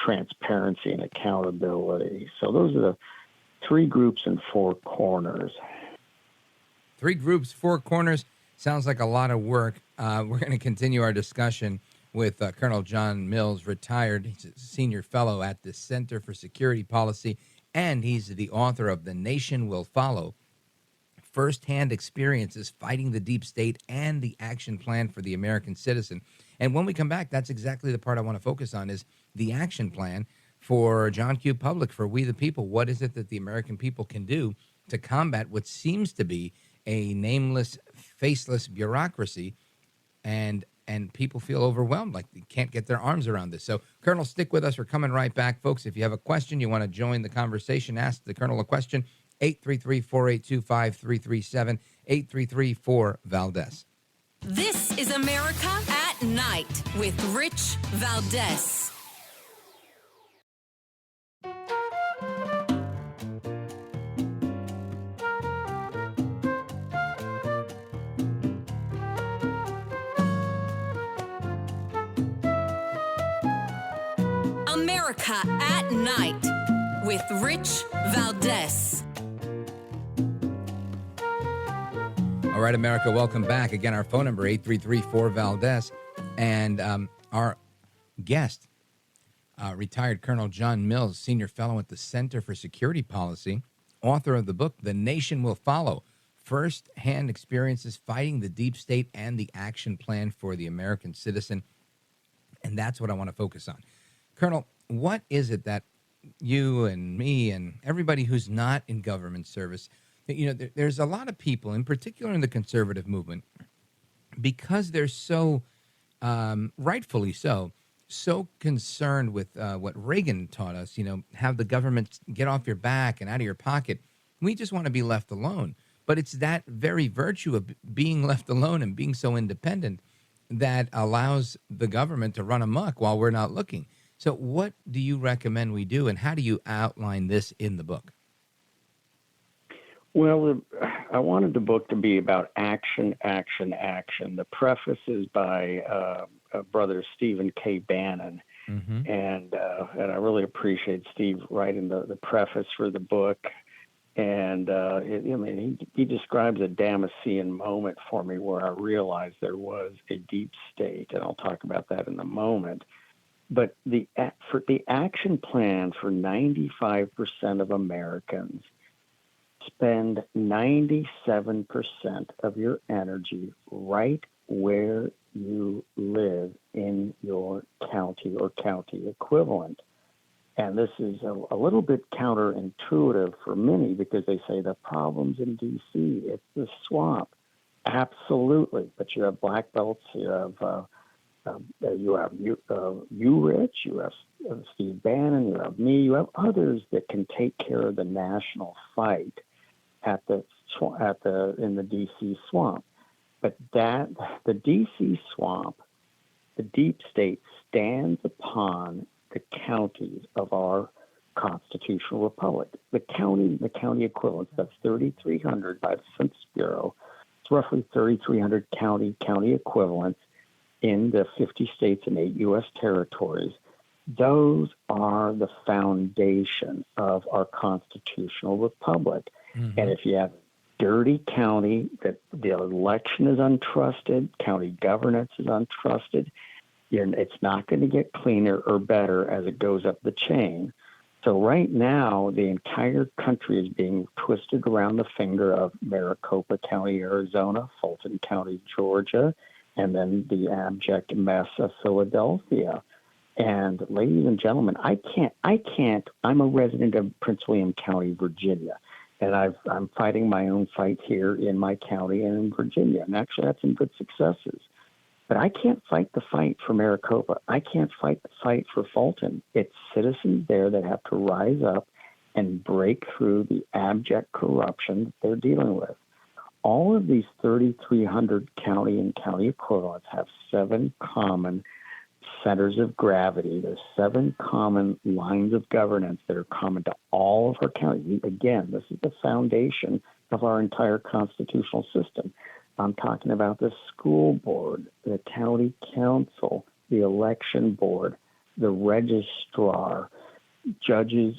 transparency and accountability. So those are the three groups and four corners. 3 groups, 4 corners. Sounds like a lot of work. We're going to continue our discussion with Colonel John Mills, retired. He's a senior fellow at the Center for Security Policy, and he's the author of The Nation Will Follow, First-Hand Experiences Fighting the Deep State and the Action Plan for the American Citizen. And when we come back, that's exactly the part I want to focus on, is the action plan for John Q. Public, for we the people. What is it that the American people can do to combat what seems to be a nameless, faceless bureaucracy, and people feel overwhelmed, like they can't get their arms around this. So, Colonel, stick with us. We're coming right back. Folks, if you have a question, you want to join the conversation, ask the Colonel a question, 833-482-5337, 833-4-VALDEZ. This is America at Night with Rich Valdez. America at Night with Rich Valdez. All right, America, welcome back. Again, our phone number, 833-4-VALDEZ. And our guest, retired Colonel John Mills, senior fellow at the Center for Security Policy, author of the book, The Nation Will Follow, First-Hand Experiences Fighting the Deep State and the Action Plan for the American Citizen. And that's what I want to focus on. Colonel, what is it that you and me and everybody who's not in government service, there's a lot of people, in particular in the conservative movement, because they're so, rightfully so concerned with what Reagan taught us, have the government get off your back and out of your pocket. We just want to be left alone. But it's that very virtue of being left alone and being so independent that allows the government to run amok while we're not looking. So what do you recommend we do, and how do you outline this in the book? Well, I wanted the book to be about action, action, action. The preface is by brother Stephen K. Bannon, and I really appreciate Steve writing the preface for the book. And he describes a Damascene moment for me where I realized there was a deep state, and I'll talk about that in a moment. But the action plan for 95% of Americans, spend 97% of your energy right where you live in your county or county equivalent. And this is a little bit counterintuitive for many because they say the problem's in D.C., it's the swamp. Absolutely. But you have black belts, you have you, Rich, you have Steve Bannon, you have me, you have others that can take care of the national fight in the D.C. swamp. But the D.C. swamp, the deep state stands upon the counties of our constitutional republic. The county equivalent, that's 3,300 by the Census Bureau. It's roughly 3,300 county equivalents in the 50 states and 8 U.S. territories. Those are the foundation of our constitutional republic. Mm-hmm. And if you have dirty county, that the election is untrusted, county governance is untrusted, it's not going to get cleaner or better as it goes up the chain. So right now, the entire country is being twisted around the finger of Maricopa County, Arizona, Fulton County, Georgia, and then the abject mess of Philadelphia. And ladies and gentlemen, I'm a resident of Prince William County, Virginia, and I'm fighting my own fight here in my county and in Virginia. And actually, had some good successes. But I can't fight the fight for Maricopa. I can't fight the fight for Fulton. It's citizens there that have to rise up and break through the abject corruption that they're dealing with. all of these 3,300 county and county equivalents have 7 common centers of gravity. There's 7 common lines of governance that are common to all of our counties. Again, this is the foundation of our entire constitutional system. I'm talking about the school board, the county council, the election board, the registrar, judges,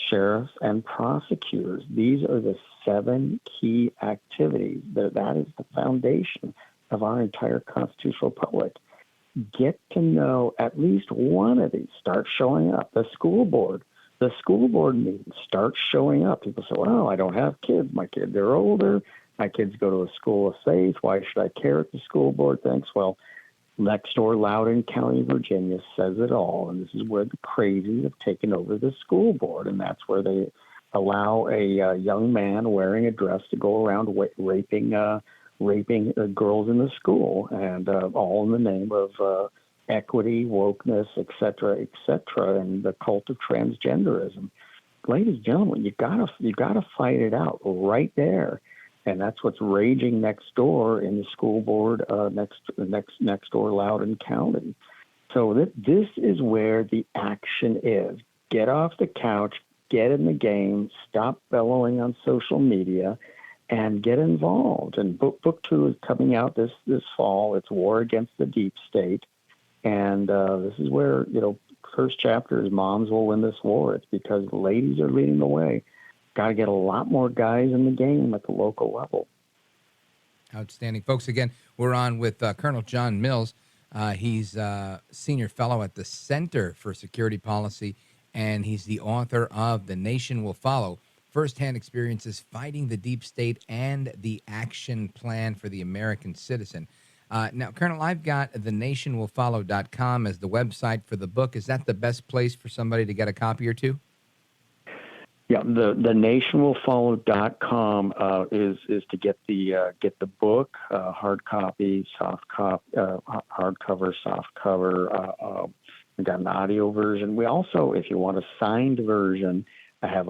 sheriffs, and prosecutors. These are the 7 key activities. That is the foundation of our entire constitutional republic. Get to know at least one of these. Start showing up. The school board meetings, start showing up. People say, well, I don't have kids. My kids are older. My kids go to a school of faith. Why should I care at the school board thinks? Well, next door, Loudoun County, Virginia says it all. And this is where the crazies have taken over the school board. And that's where they allow a young man wearing a dress to go around raping girls in the school, and all in the name of equity, wokeness, et cetera, and the cult of transgenderism. Ladies and gentlemen, you gotta fight it out right there, and that's what's raging next door in the school board next door, Loudoun County. So this is where the action is. Get off the couch, get in the game, stop bellowing on social media, and get involved. And book 2 is coming out this fall. It's War Against the Deep State. And this is where, first chapter is Moms Will Win This War. It's because the ladies are leading the way. Got to get a lot more guys in the game at the local level. Outstanding. Folks, again, we're on with Colonel John Mills. He's senior fellow at the Center for Security Policy, and he's the author of The Nation Will Follow, Firsthand Experiences Fighting the Deep State and the Action Plan for the American Citizen. Now, Colonel, I've got thenationwillfollow.com as the website for the book. Is that the best place for somebody to get a copy or two? Yeah, the nationwillfollow.com is to get the book, hard copy, soft copy, hardcover, soft cover. We got an audio version. We also, if you want a signed version, I have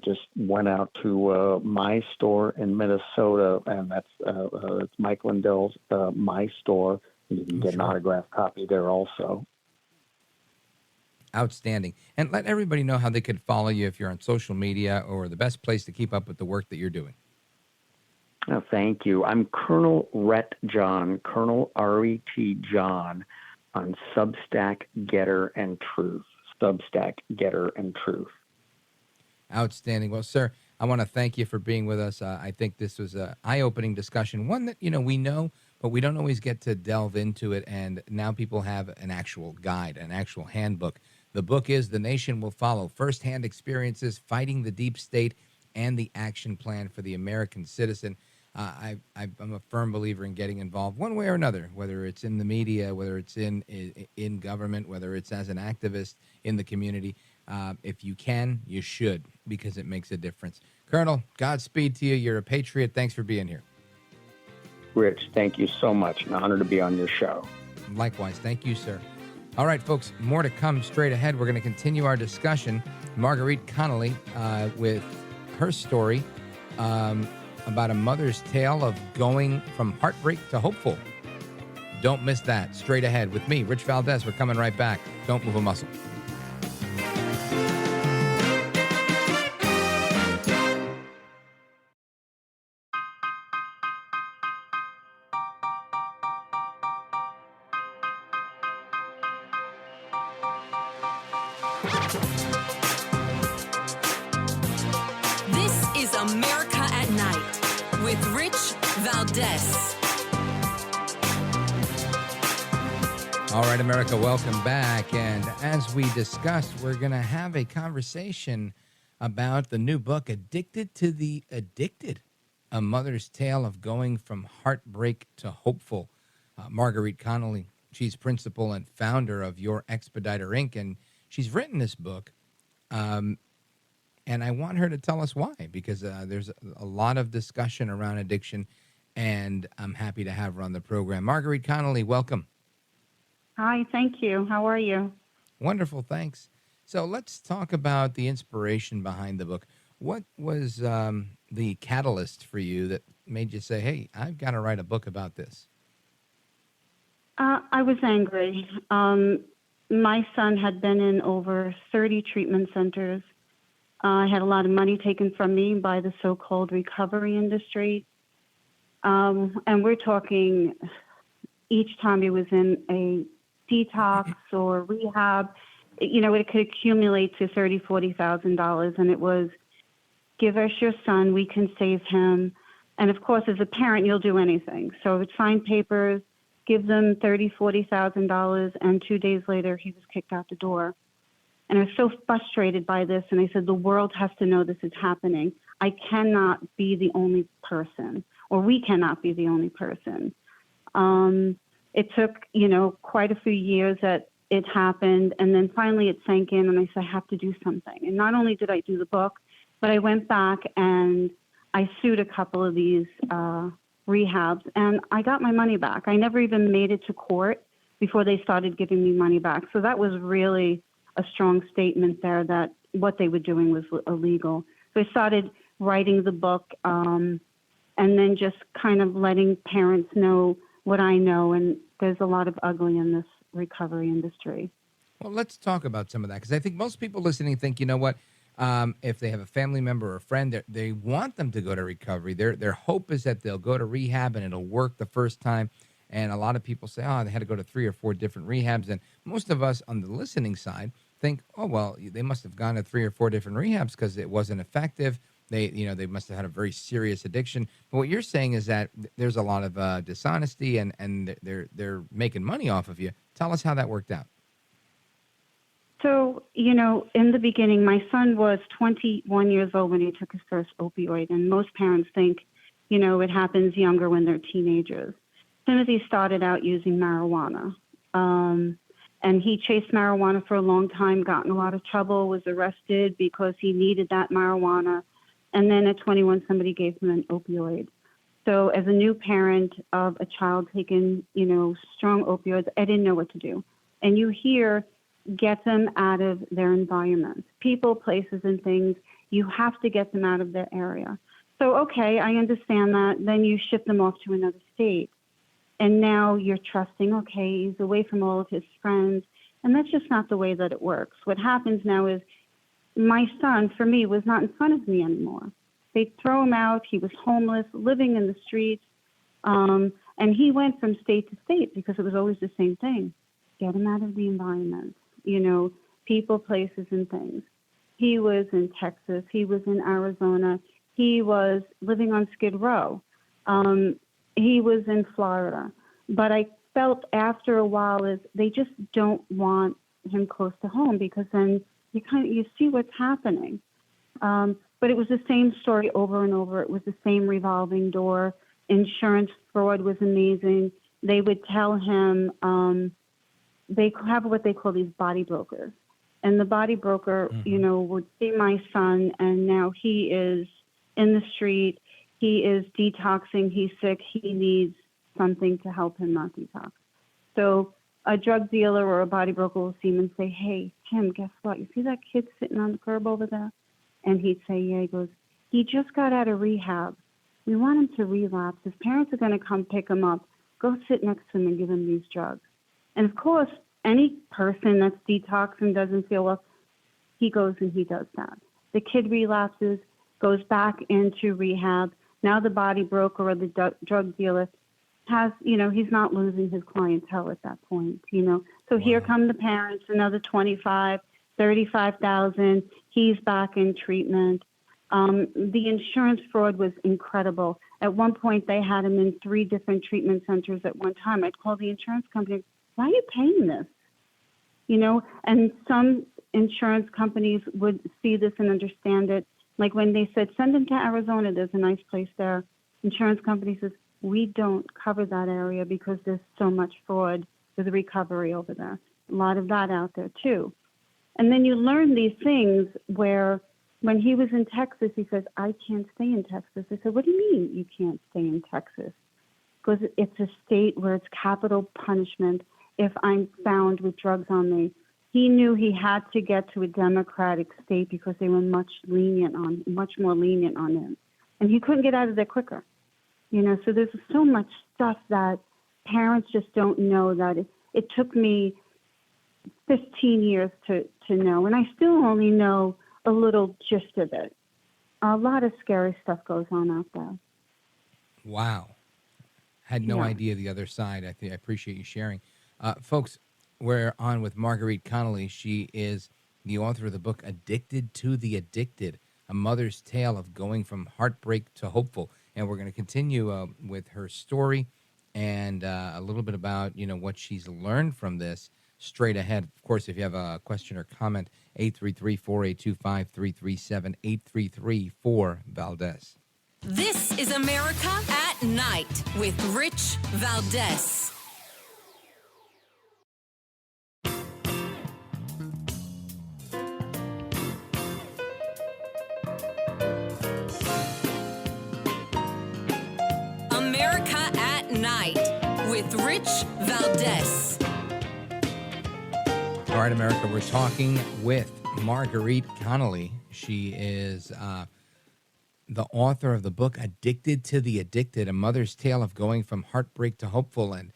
just went out to my store in Minnesota, and that's it's Mike Lindell's My Store. You can get an autographed copy there also. Outstanding. And let everybody know how they could follow you if you're on social media, or the best place to keep up with the work that you're doing. Oh, thank you. I'm Colonel Rhett John, Colonel R-E-T John, on Substack, Getter, and Truth. Substack, Getter, and Truth. Outstanding. Well, sir, I want to thank you for being with us. I think this was an eye-opening discussion, one that, we know, but we don't always get to delve into it. And now people have an actual guide, an actual handbook. The book is The Nation Will Follow, Firsthand Experiences Fighting the Deep State and the Action Plan for the American Citizen. I'm a firm believer in getting involved one way or another, whether it's in the media, whether it's in government, whether it's as an activist in the community. If you can, you should, because it makes a difference. Colonel, Godspeed to you. You're a patriot. Thanks for being here. Rich, thank you so much. An honor to be on your show. Likewise. Thank you, sir. All right, folks, more to come straight ahead. We're going to continue our discussion. Marguerite Connelly with her story about a mother's tale of going from heartbreak to hopeful. Don't miss that. Straight ahead with me, Rich Valdez. We're coming right back. Don't move a muscle. This is America at Night with Rich Valdez. All right, America, welcome back. And as we discussed, we're going to have a conversation about the new book, Addicted to the Addicted, A Mother's Tale of Going from Heartbreak to Hopeful. Marguerite Connelly, she's principal and founder of Your Expeditier Inc., and she's written this book. And I want her to tell us why, because there's a lot of discussion around addiction, and I'm happy to have her on the program. Marguerite Connelly, welcome. Hi, thank you. How are you? Wonderful, thanks. So let's talk about the inspiration behind the book. What was the catalyst for you that made you say, hey, I've got to write a book about this? I was angry. My son had been in over 30 treatment centers. I had a lot of money taken from me by the so-called recovery industry. And we're talking each time he was in a detox or rehab, it could accumulate to $30,000, $40,000. And it was, give us your son, we can save him. And of course, as a parent, you'll do anything. So I would sign papers, give them $30,000, $40,000, and 2 days later, he was kicked out the door. And I was so frustrated by this, and I said, the world has to know this is happening. I cannot be the only person, or we cannot be the only person. It took, quite a few years that it happened, and then finally it sank in, and I said, I have to do something. And not only did I do the book, but I went back and I sued a couple of these rehabs, and I got my money back. I never even made it to court before they started giving me money back. So that was really a strong statement there that what they were doing was illegal. So I started writing the book and then just kind of letting parents know what I know. And there's a lot of ugly in this recovery industry. Well, let's talk about some of that, because I think most people listening think, you know what, if they have a family member or a friend, they want them to go to recovery. Their hope is that they'll go to rehab and it'll work the first time. And a lot of people say, they had to go to 3 or 4 different rehabs. And most of us on the listening side think, oh, well, they must have gone to 3 or 4 different rehabs because it wasn't effective. They must have had a very serious addiction. But what you're saying is that there's a lot of dishonesty and they're making money off of you. Tell us how that worked out. So, in the beginning, my son was 21 years old when he took his first opioid. And most parents think, it happens younger when they're teenagers. As soon as he started out using marijuana, and he chased marijuana for a long time, got in a lot of trouble, was arrested because he needed that marijuana. And then at 21, somebody gave him an opioid. So as a new parent of a child taking, strong opioids, I didn't know what to do. And you hear, get them out of their environment. People, places, and things, you have to get them out of their area. So, okay, I understand that. Then you ship them off to another state. And now you're trusting, okay, he's away from all of his friends. And that's just not the way that it works. What happens now is my son, for me, was not in front of me anymore. They'd throw him out. He was homeless, living in the streets. And he went from state to state because it was always the same thing. Get him out of the environment, people, places, and things. He was in Texas. He was in Arizona. He was living on Skid Row. He was in Florida. But I felt after a while is they just don't want him close to home because then you see what's happening. But it was the same story over and over. It was the same revolving door. Insurance fraud was amazing. They would tell him they have what they call these body brokers. And the body broker, would see my son, and now he is in the street. He is detoxing. He's sick. He needs something to help him not detox. So a drug dealer or a body broker will see him and say, hey, Tim, guess what? You see that kid sitting on the curb over there? And he'd say, yeah. He goes, he just got out of rehab. We want him to relapse. His parents are going to come pick him up. Go sit next to him and give him these drugs. And of course, any person that's detoxed and doesn't feel well, he goes and he does that. The kid relapses, goes back into rehab. Now the body broker or the drug dealer has, he's not losing his clientele at that point, So here come the parents, another 25, 35,000. He's back in treatment. The insurance fraud was incredible. At one point, they had him in 3 different treatment centers at one time. I'd call the insurance company, why are you paying this? And some insurance companies would see this and understand it. Like when they said, send him to Arizona, there's a nice place there. Insurance company says, we don't cover that area because there's so much fraud with recovery over there. A lot of that out there too. And then you learn these things where when he was in Texas, he says, I can't stay in Texas. I said, what do you mean you can't stay in Texas? Because it's a state where it's capital punishment if I'm found with drugs on me. he knew he had to get to a Democratic state because they were much more lenient on him. And he couldn't get out of there quicker. So there's so much stuff that parents just don't know that it took me 15 years to know. And I still only know a little gist of it. A lot of scary stuff goes on out there. Wow. Had no idea the other side. I appreciate you sharing. Folks, we're on with Marguerite Connelly. She is the author of the book Addicted to the Addicted, A Mother's Tale of Going from Heartbreak to Hopeful. And we're going to continue with her story and a little bit about, what she's learned from this straight ahead. Of course, if you have a question or comment, 833-482-5337, 833-4-VALDEZ. This is America at Night with Rich Valdez. America at Night with Rich Valdez. All right, America, we're talking with Marguerite Connelly. She is the author of the book Addicted to the Addicted, A Mother's Tale of Going from Heartbreak to Hopeful. And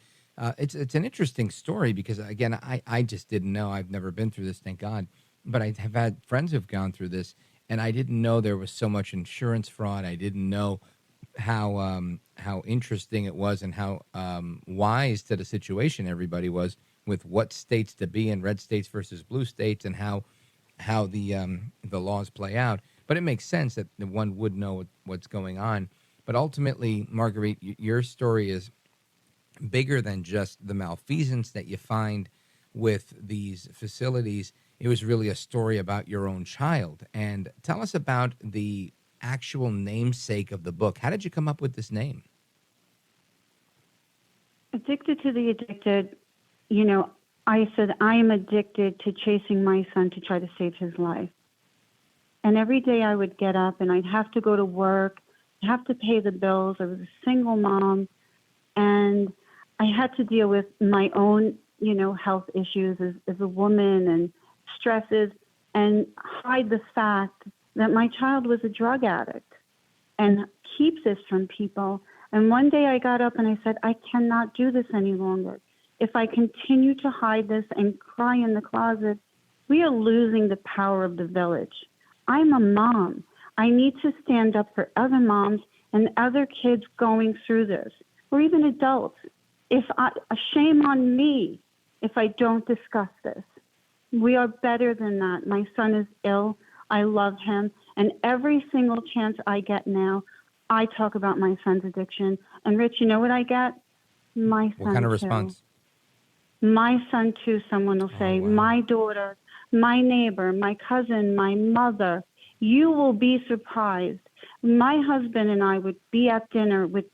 it's an interesting story because, again, I just didn't know. I've never been through this, thank God. But I have had friends who've gone through this, and I didn't know there was so much insurance fraud. I didn't know how interesting it was and how wise to the situation everybody was with what states to be in, red states versus blue states, and how the laws play out. But it makes sense that one would know what's going on. But ultimately, Marguerite, your story is bigger than just the malfeasance that you find with these facilities. It was really a story about your own child. And tell us about the actual namesake of the book. How did you come up with this name? Addicted to the Addicted, I said I am addicted to chasing my son to try to save his life. And every day I would get up and I'd have to go to work, have to pay the bills. I was a single mom, and I had to deal with my own, health issues as a woman and stresses, and hide the fact that my child was a drug addict and keep this from people. And one day I got up and I said, I cannot do this any longer. If I continue to hide this and cry in the closet, we are losing the power of the village. I'm a mom. I need to stand up for other moms and other kids going through this, or even adults. Shame on me if I don't discuss this. We are better than that. My son is ill. I love him. And every single chance I get now, I talk about my son's addiction. And Rich, you know what I get? My son, what kind of too. response? My son, too, someone will say. Wow. My daughter, my neighbor, my cousin, my mother. You will be surprised. My husband and I would be at dinner with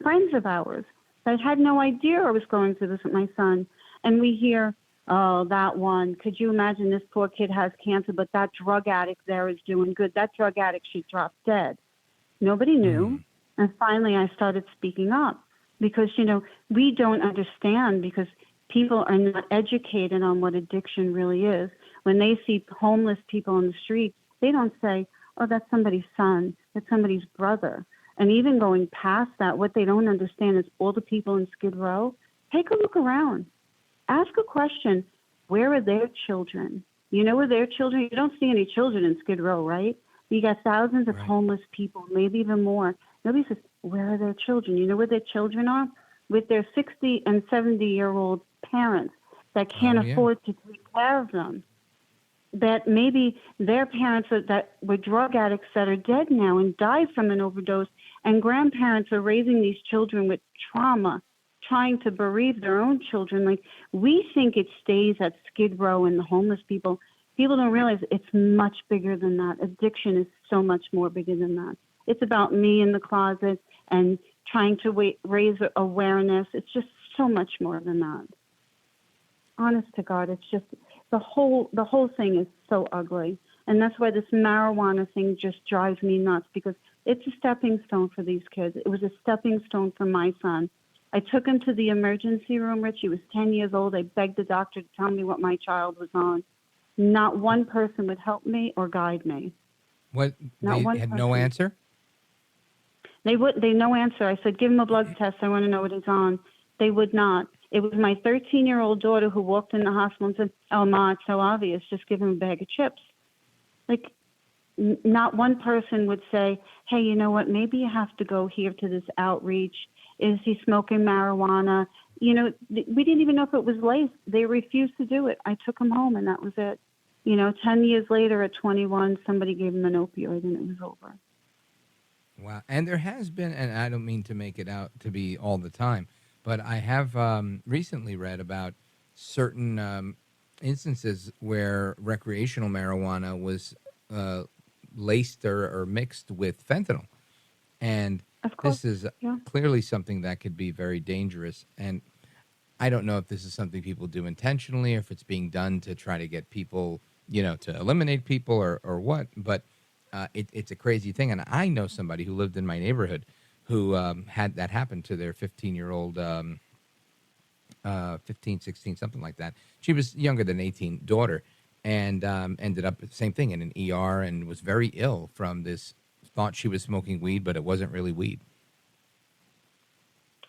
friends of ours that had no idea I was going through this with my son. And we hear, oh, that one. Could you imagine this poor kid has cancer, but that drug addict there is doing good. That drug addict should drop dead. Nobody knew. And finally, I started speaking up because, we don't understand because people are not educated on what addiction really is. When they see homeless people on the street, they don't say, oh, that's somebody's son, that's somebody's brother. And even going past that, what they don't understand is all the people in Skid Row. Take a look around. Ask a question. Where are their children? You know where their children? You don't see any children in Skid Row, right? You got thousands of homeless people, maybe even more. Nobody says, where are their children? You know where their children are? With their 60 and 70-year-old parents that can't afford to take care of them. That maybe their parents that were drug addicts that are dead now and died from an overdose, and grandparents are raising these children with trauma, trying to bereave their own children. Like, we think it stays at Skid Row and the homeless people. People don't realize it's much bigger than that. Addiction is so much more bigger than that. It's about me in the closet and trying to raise awareness. It's just so much more than that. Honest to God, it's just the whole thing is so ugly. And that's why this marijuana thing just drives me nuts, because it's a stepping stone for these kids. It was a stepping stone for my son. I took him to the emergency room, Rich. He was 10 years old. I begged the doctor to tell me what my child was on. Not one person would help me or guide me. What? Not They one had no person. answer? They no answer. I said, give him a blood test. I want to know what he's on. They would not. It was my 13-year-old daughter who walked in the hospital and said, oh, Ma, it's so obvious. Just give him a bag of chips. Like, not one person would say, hey, you know what? Maybe you have to go here to this outreach. Is he smoking marijuana? You know, we didn't even know if it was laced. They refused to do it. I took him home, and that was it. You know, 10 years later at 21, somebody gave him an opioid, and it was over. Wow. And there has been, and I don't mean to make it out to be all the time, but I have recently read about certain instances where recreational marijuana was laced or mixed with fentanyl. And this is clearly something that could be very dangerous. And I don't know if this is something people do intentionally or if it's being done to try to get people, you know, to eliminate people or what. But it's a crazy thing. And I know somebody who lived in my neighborhood who had that happen to their 15-year-old, 15, 16, something like that. She was younger than 18, daughter, and ended up, same thing, in an ER and was very ill from this, thought she was smoking weed, but it wasn't really weed.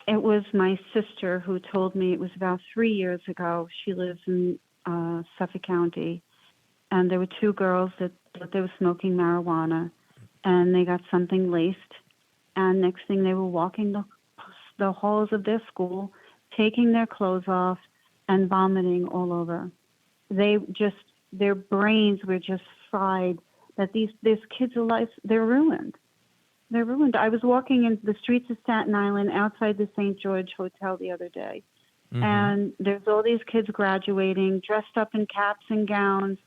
It was my sister who told me. It was about 3 years ago. She lives in Suffolk County, and there were two girls that they were smoking marijuana, and they got something laced, and next thing they were walking the halls of their school, taking their clothes off and vomiting all over. Their brains were just fried that these kids' lives, they're ruined. They're ruined. I was walking in the streets of Staten Island outside the St. George Hotel the other day, and there's all these kids graduating, dressed up in caps and gowns,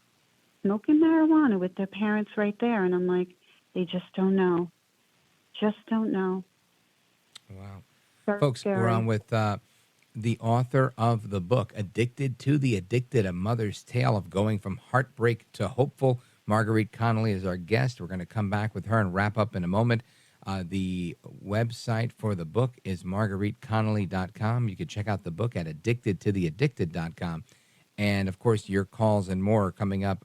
smoking marijuana with their parents right there. And I'm like, they just don't know. Just don't know. Wow. Very Folks, scary. we're on with the author of the book, Addicted to the Addicted, A Mother's Tale of Going from Heartbreak to Hopeful. Marguerite Connelly is our guest. We're going to come back with her and wrap up in a moment. The website for the book is margueriteconnelly.com. You can check out the book at addictedtotheaddicted.com. And, of course, your calls and more are coming up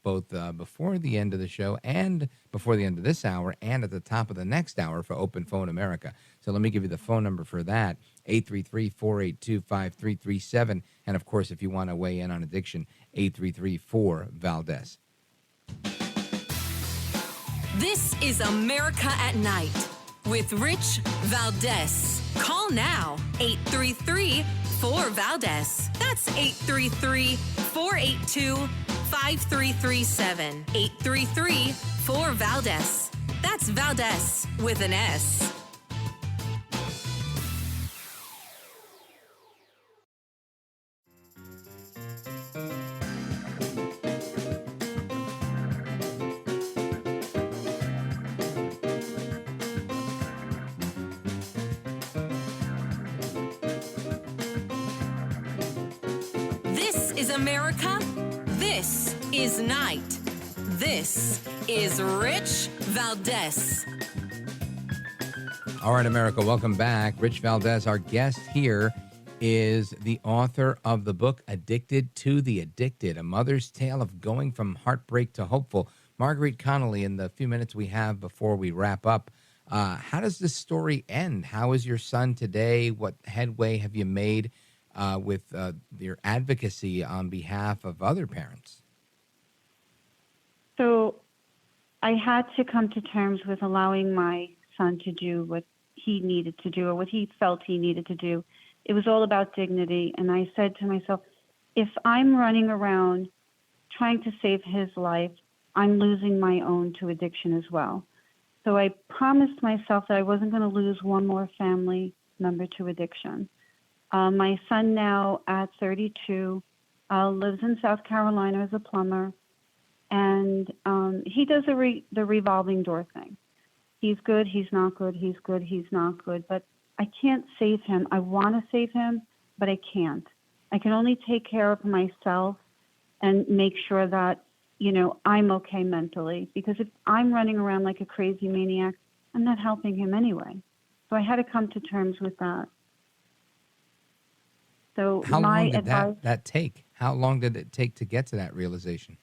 both before the end of the show and before the end of this hour and at the top of the next hour for Open Phone America. So let me give you the phone number for that, 833-482-5337. And, of course, if you want to weigh in on addiction, 833-4-VALDEZ. This is America at Night with Rich Valdez. Call now, 833-4-VALDEZ. That's 833-482-5337. 833-4-VALDEZ. That's Valdez with an S. This is America. This is Night. This is Rich Valdez. All right, America, welcome back. Rich Valdez, our guest here, is the author of the book, Addicted to the Addicted, A Mother's Tale of Going from Heartbreak to Hopeful. Marguerite Connelly, in the few minutes we have before we wrap up, how does this story end? How is your son today? What headway have you made with your advocacy on behalf of other parents? So I had to come to terms with allowing my son to do what he needed to do or what he felt he needed to do. It was all about dignity. And I said to myself, if I'm running around trying to save his life, I'm losing my own to addiction as well. So I promised myself that I wasn't going to lose one more family member to addiction. My son now at 32 lives in South Carolina as a plumber, and he does the revolving door thing. He's good, he's not good, he's good, he's not good, but I can't save him. I want to save him, but I can't. I can only take care of myself and make sure that, you know, I'm okay mentally, because if I'm running around like a crazy maniac, I'm not helping him anyway. So I had to come to terms with that. So How my long did advice, that take? How long did it take to get to that realization?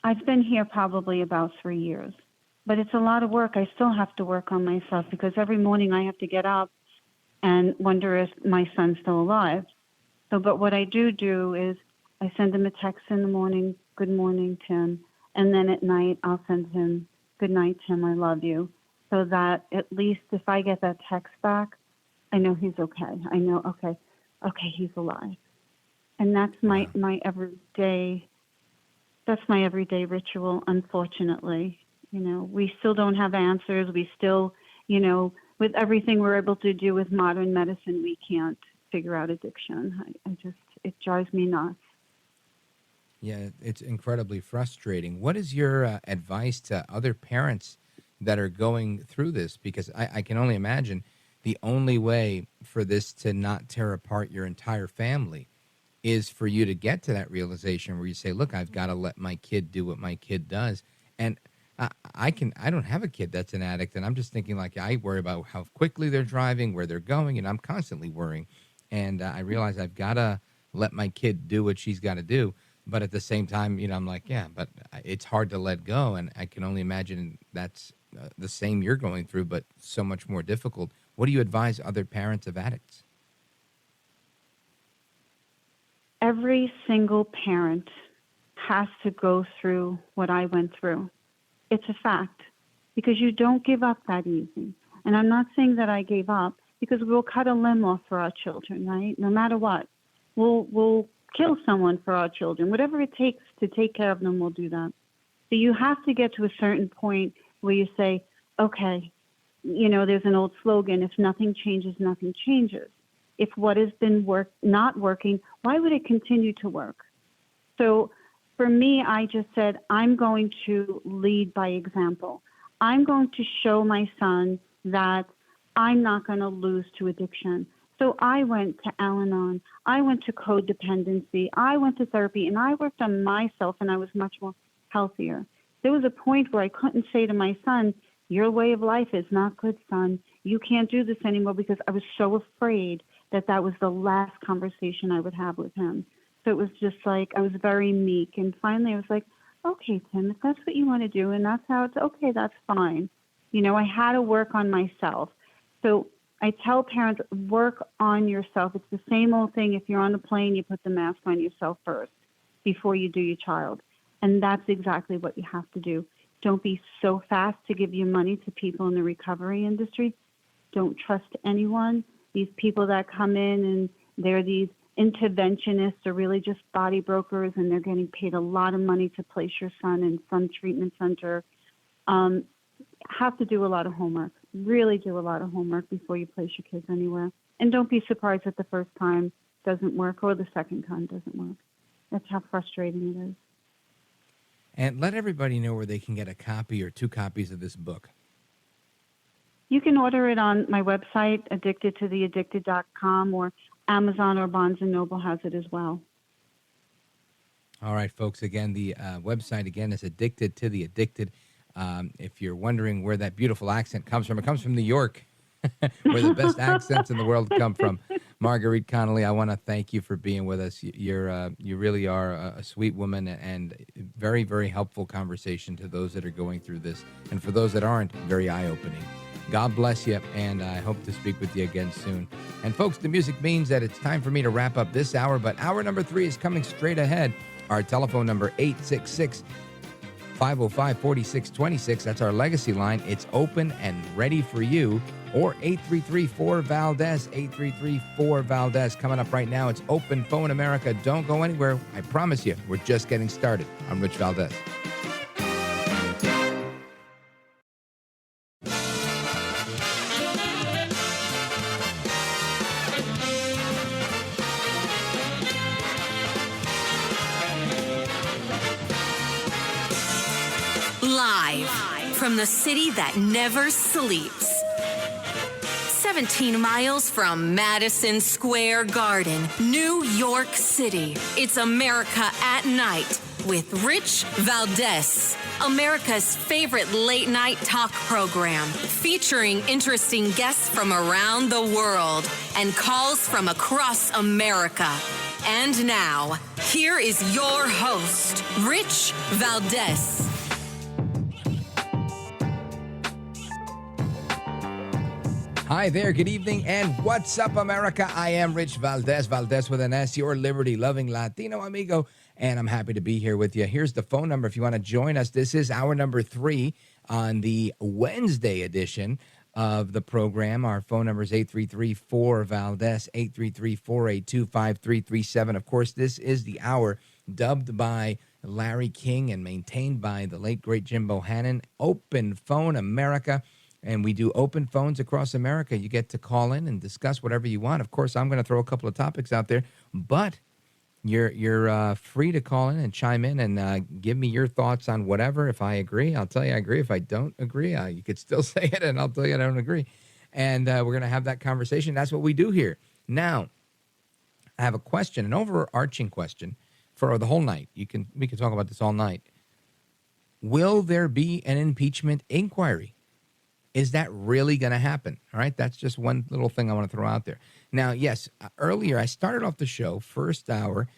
I've been here probably about 3 years, but it's a lot of work. I still have to work on myself because every morning I have to get up and wonder if my son's still alive. So, but what I do is I send him a text in the morning, good morning, Tim. And then at night, I'll send him, good night, Tim, I love you. So that at least if I get that text back, I know he's okay. I know, okay, he's alive. And that's my everyday, that's my everyday ritual, unfortunately. You know, we still don't have answers. We still, you know, with everything we're able to do with modern medicine, we can't figure out addiction. It drives me nuts. Yeah, it's incredibly frustrating. What is your advice to other parents that are going through this? Because I can only imagine the only way for this to not tear apart your entire family is for you to get to that realization where you say, look, I've got to let my kid do what my kid does. And I don't have a kid that's an addict, and I'm just thinking, like, I worry about how quickly they're driving, where they're going, and I'm constantly worrying. And I realize I've got to let my kid do what she's got to do. But at the same time, you know, I'm like, yeah, but it's hard to let go. And I can only imagine that's the same you're going through, but so much more difficult. What do you advise other parents of addicts? Every single parent has to go through what I went through. It's a fact, because you don't give up that easy. And I'm not saying that I gave up, because we'll cut a limb off for our children, right? No matter what. We'll kill someone for our children. Whatever it takes to take care of them, we'll do that. So you have to get to a certain point where you say, okay, you know, there's an old slogan, if nothing changes, nothing changes. If what has been not working, why would it continue to work? So for me, I just said, I'm going to lead by example. I'm going to show my son that I'm not going to lose to addiction. So I went to Al-Anon. I went to codependency. I went to therapy, and I worked on myself, and I was much more healthier. There was a point where I couldn't say to my son, your way of life is not good, son. You can't do this anymore, because I was so afraid that that was the last conversation I would have with him. So it was just like, I was very meek. And finally I was like, okay, Tim, if that's what you want to do and that's how it's okay, that's fine. You know, I had to work on myself. So I tell parents, work on yourself. It's the same old thing. If you're on a plane, you put the mask on yourself first before you do your child. And that's exactly what you have to do. Don't be so fast to give your money to people in the recovery industry. Don't trust anyone. These people that come in and they're these interventionists are really just body brokers, and they're getting paid a lot of money to place your son in some treatment center. Have to do a lot of homework. Really do a lot of homework before you place your kids anywhere. And don't be surprised that the first time doesn't work or the second time doesn't work. That's how frustrating it is. And let everybody know where they can get a copy or 2 copies of this book. You can order it on my website, addictedtotheaddicted.com, or Amazon or Barnes & Noble has it as well. All right, folks. Again, the website, again, is Addicted to the Addicted. If you're wondering where that beautiful accent comes from, it comes from New York, where the best accents in the world come from. Marguerite Connelly, I want to thank you for being with us. You really are a sweet woman, and very, very helpful conversation to those that are going through this. And for those that aren't, very eye-opening. God bless you, and I hope to speak with you again soon. And folks, the music means that it's time for me to wrap up this hour, but hour number 3 is coming straight ahead. Our telephone number, 866-505-4626. That's our legacy line. It's open and ready for you. Or 833-4-VALDEZ, 833-4-VALDEZ. Coming up right now, it's Open Phone America. Don't go anywhere. I promise you, we're just getting started. I'm Rich Valdez. Live from the city that never sleeps. 17 miles from Madison Square Garden, New York City. It's America at Night with Rich Valdez, America's favorite late night talk program, featuring interesting guests from around the world and calls from across America. And now, here is your host, Rich Valdez. Hi there, good evening, and what's up, America? I am Rich Valdez, Valdez with an S, your liberty-loving Latino amigo, and I'm happy to be here with you. Here's the phone number if you want to join us. This is hour number 3 on the Wednesday edition of the program. Our phone number is 833-4-VALDEZ, 833-482-5337. Of course, this is the hour dubbed by Larry King and maintained by the late, great Jim Bohannon, Open Phone America. And we do open phones across America. You get to call in and discuss whatever you want. Of course, I'm going to throw a couple of topics out there, but you're free to call in and chime in and give me your thoughts on whatever. If I agree, I'll tell you I agree. If I don't agree, you could still say it, and I'll tell you I don't agree. And we're going to have that conversation. That's what we do here. Now, I have a question, an overarching question for the whole night. We can talk about this all night. Will there be an impeachment inquiry? Is that really going to happen? All right, that's just one little thing I want to throw out there. Now, yes, earlier I started off the show, first hour,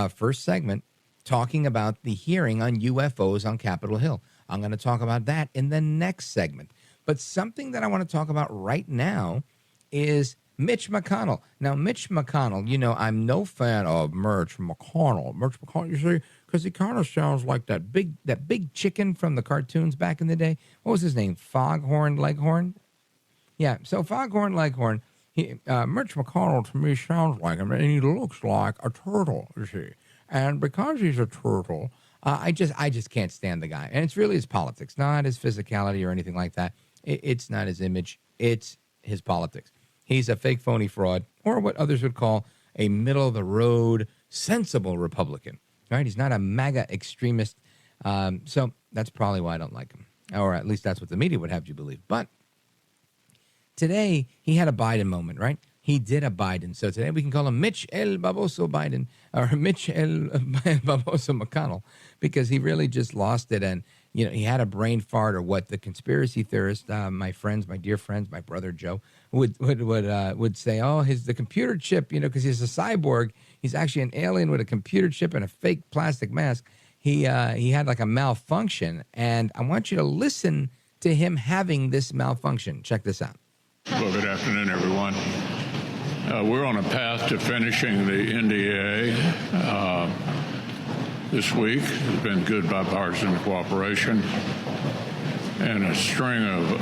first segment, talking about the hearing on UFOs on Capitol Hill. I'm going to talk about that in the next segment. But something that I want to talk about right now is Mitch McConnell. Now, Mitch McConnell, you know, I'm no fan of Mitch McConnell. Mitch McConnell, you see, because he kind of sounds like that big chicken from the cartoons back in the day. What was his name? Foghorn Leghorn? Yeah, so Foghorn Leghorn, Mitch McConnell to me sounds like him, and he looks like a turtle, you see. And because he's a turtle, I just can't stand the guy. And it's really his politics, not his physicality or anything like that. It's not his image. It's his politics. He's a fake, phony fraud, or what others would call a middle-of-the-road, sensible Republican. Right? He's not a MAGA extremist. So that's probably why I don't like him. Or at least that's what the media would have you believe. But today, he had a Biden moment, right? He did a Biden. So today we can call him Mitch El Baboso Biden, or Mitch El Baboso McConnell, because he really just lost it. And, you know, he had a brain fart, or what the conspiracy theorists, my friends, my dear friends, my brother Joe, would say, oh, the computer chip, you know, because he's a cyborg. He's actually an alien with a computer chip and a fake plastic mask. He had like a malfunction, and I want you to listen to him having this malfunction. Check this out. Well, good afternoon, everyone. We're on a path to finishing the NDA this week. There's been good bipartisan cooperation and a string of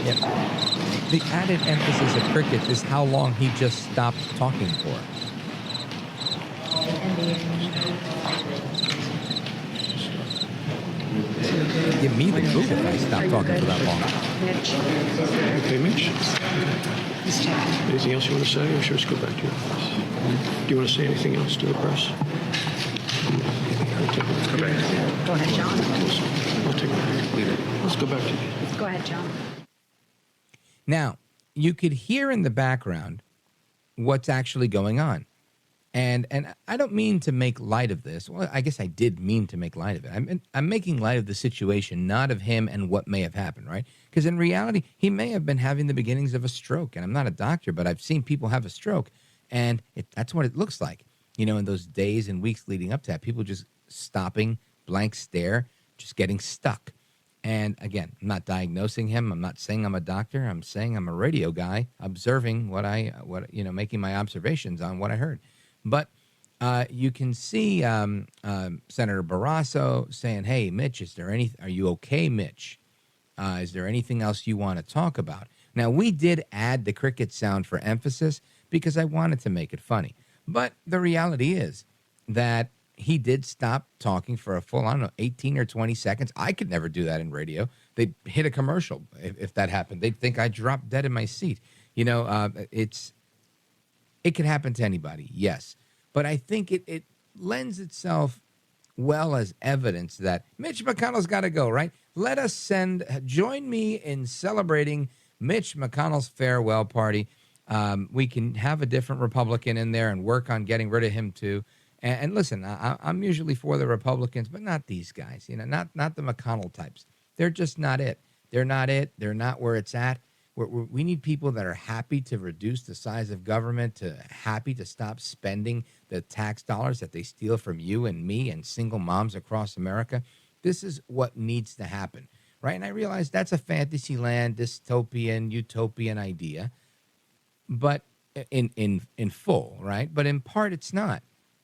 Yep. The added emphasis of cricket is how long he just stopped talking for. Give me the boot if I stop talking for that long. Okay, Mitch. Anything else you want to say, or should we just go back to your office? Do you want to say anything else to the press? Let's go back. Go ahead, John. We'll take it. Let's go back to you. Go ahead, John. Now, you could hear in the background what's actually going on. And I don't mean to make light of this. Well, I guess I did mean to make light of it. I'm making light of the situation, not of him and what may have happened, right? Because in reality, he may have been having the beginnings of a stroke. And I'm not a doctor, but I've seen people have a stroke. And that's what it looks like. You know, in those days and weeks leading up to that, people just stopping, blank stare, just getting stuck. And again, I'm not diagnosing him. I'm not saying I'm a doctor. I'm saying I'm a radio guy observing making my observations on what I heard. But you can see Senator Barrasso saying, "Hey, Mitch, are you okay, Mitch? Is there anything else you want to talk about?" Now, we did add the cricket sound for emphasis because I wanted to make it funny. But the reality is that he did stop talking for a full, 18 or 20 seconds. I could never do that in radio. They'd hit a commercial if that happened. They'd think I dropped dead in my seat. You know, it could happen to anybody, yes. But I think it lends itself well as evidence that Mitch McConnell's got to go, right? Let us join me in celebrating Mitch McConnell's farewell party. We can have a different Republican in there and work on getting rid of him too. And listen, I'm usually for the Republicans, but not these guys. Not the McConnell types. They're just not it. They're not it. They're not where it's at. We need people that are happy to reduce the size of government, happy to stop spending the tax dollars that they steal from you and me and single moms across America. This is what needs to happen, right? And I realize that's a fantasy land, dystopian, utopian idea, but in full, right? But in part, it's not.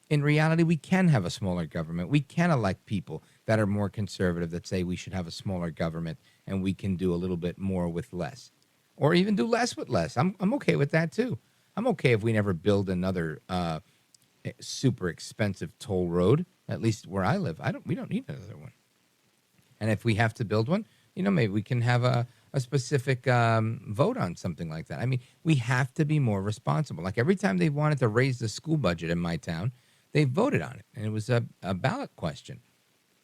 In reality, we can have a smaller government. We can elect people that are more conservative that say we should have a smaller government and we can do a little bit more with less, or even do less with less. I'm okay with that too. I'm okay if we never build another super expensive toll road. At least where I live, we don't need another one. And if we have to build one, maybe we can have a specific vote on something like that. I mean, we have to be more responsible. Like every time they wanted to raise the school budget in my town, they voted on it, and it was a ballot question.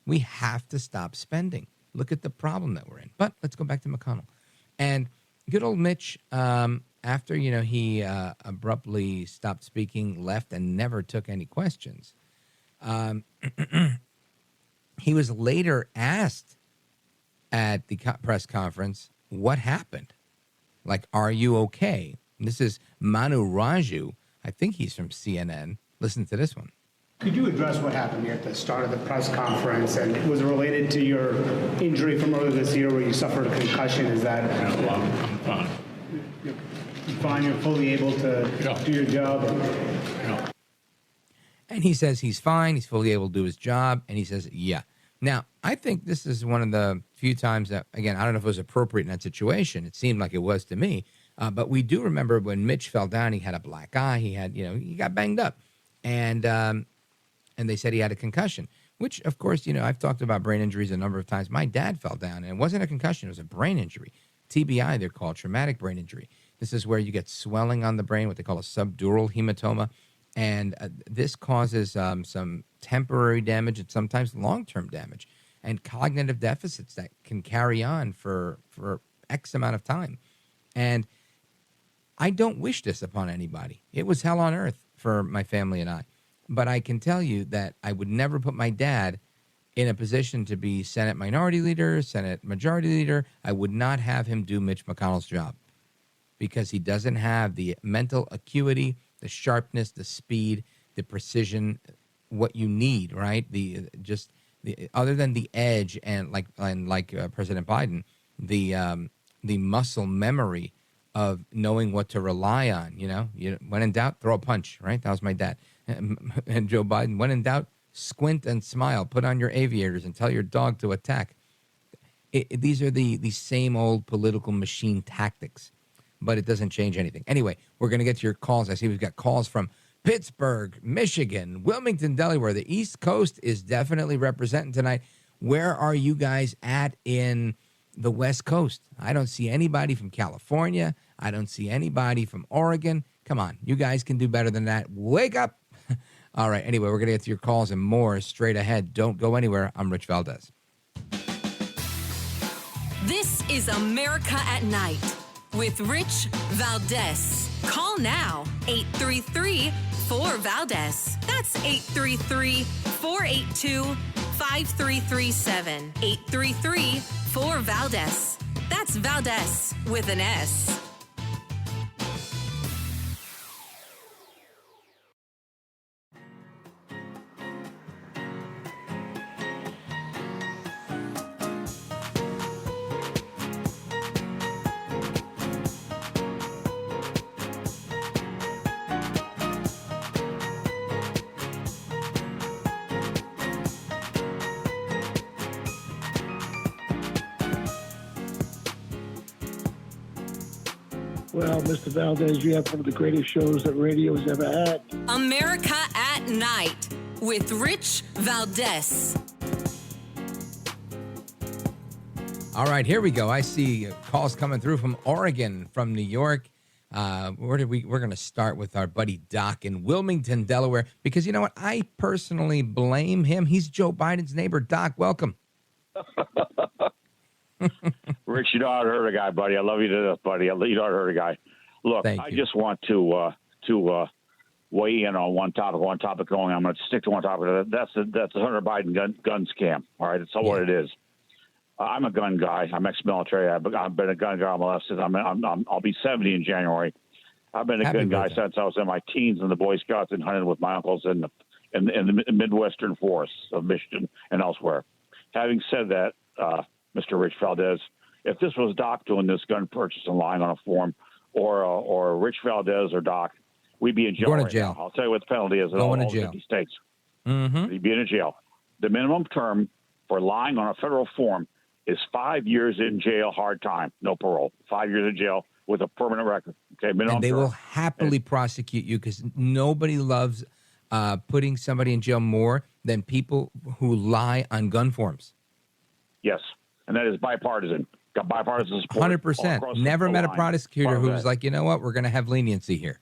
We have to stop spending. Look at the problem that we're in. But let's go back to McConnell. And good old Mitch, after, he abruptly stopped speaking, left, and never took any questions, he was later asked at the press conference, what happened? Like, are you okay? And this is Manu Raju. I think he's from CNN. Listen to this one. Could you address what happened here at the start of the press conference? And was it related to your injury from earlier this year where you suffered a concussion? Is that... No, I'm fine. You're fine? You're fully able to do your job? Yeah. And he says he's fine. He's fully able to do his job. And he says, yeah. Now, I think this is one of the few times that, again, I don't know if it was appropriate in that situation. It seemed like it was to me. But we do remember when Mitch fell down, he had a black eye. He had, he got banged up. And they said he had a concussion, which, of course, I've talked about brain injuries a number of times. My dad fell down, and it wasn't a concussion. It was a brain injury. TBI, they're called, traumatic brain injury. This is where you get swelling on the brain, what they call a subdural hematoma. And this causes some temporary damage and sometimes long-term damage and cognitive deficits that can carry on for X amount of time. And I don't wish this upon anybody. It was hell on earth for my family and I. But I can tell you that I would never put my dad in a position to be Senate Minority Leader, Senate Majority Leader. I would not have him do Mitch McConnell's job because he doesn't have the mental acuity, the sharpness, the speed, the precision, what you need, right? Other than the edge and like President Biden, the muscle memory of knowing what to rely on. When in doubt, throw a punch, right? That was my dad. And Joe Biden, when in doubt, squint and smile, put on your aviators and tell your dog to attack. These are the same old political machine tactics, but it doesn't change anything. Anyway, we're going to get to your calls. I see we've got calls from Pittsburgh, Michigan, Wilmington, Delaware. The East Coast is definitely representing tonight. Where are you guys at in the West Coast? I don't see anybody from California. I don't see anybody from Oregon. Come on, you guys can do better than that. Wake up. All right, anyway, we're going to get to your calls and more straight ahead. Don't go anywhere. I'm Rich Valdez. This is America at Night with Rich Valdez. Call now, 833-4VALDEZ. That's 833-482-5337. 833-4VALDEZ. That's Valdez with an S. Well, Mr. Valdez, you have one of the greatest shows that radio has ever had. America at Night with Rich Valdez. All right, here we go. I see calls coming through from Oregon, from New York. We're going to start with our buddy Doc in Wilmington, Delaware, because you know what? I personally blame him. He's Joe Biden's neighbor. Doc, welcome. Rich, you know how to hurt a guy, buddy. I love you to death, buddy. You know how to hurt a guy. Look, Thank I you. just want to weigh in on one topic going. I'm going to stick to one topic. That's the Hunter Biden gun scam. All right, that's all what it is. I'm a gun guy. I'm ex-military. I've been a gun guy molested. I'll be 70 in January. I've been a gun guy since I was in my teens in the Boy Scouts and hunted with my uncles in the Midwestern forests of Michigan and elsewhere. Having said that, Mr. Rich Valdez, if this was Doc doing this gun purchase and lying on a form, or Rich Valdez or Doc, we'd be in jail. Going to jail. Now. I'll tell you what the penalty is in all 50 states. Mm-hmm. We'd be in a jail. The minimum term for lying on a federal form is 5 years in jail, hard time, no parole. 5 years in jail with a permanent record. Okay, minimum And they term. will happily prosecute you because nobody loves putting somebody in jail more than people who lie on gun forms. Yes, and that is bipartisan. Got bipartisan support. 100%. Never met a prosecutor who was like, you know what, we're going to have leniency here.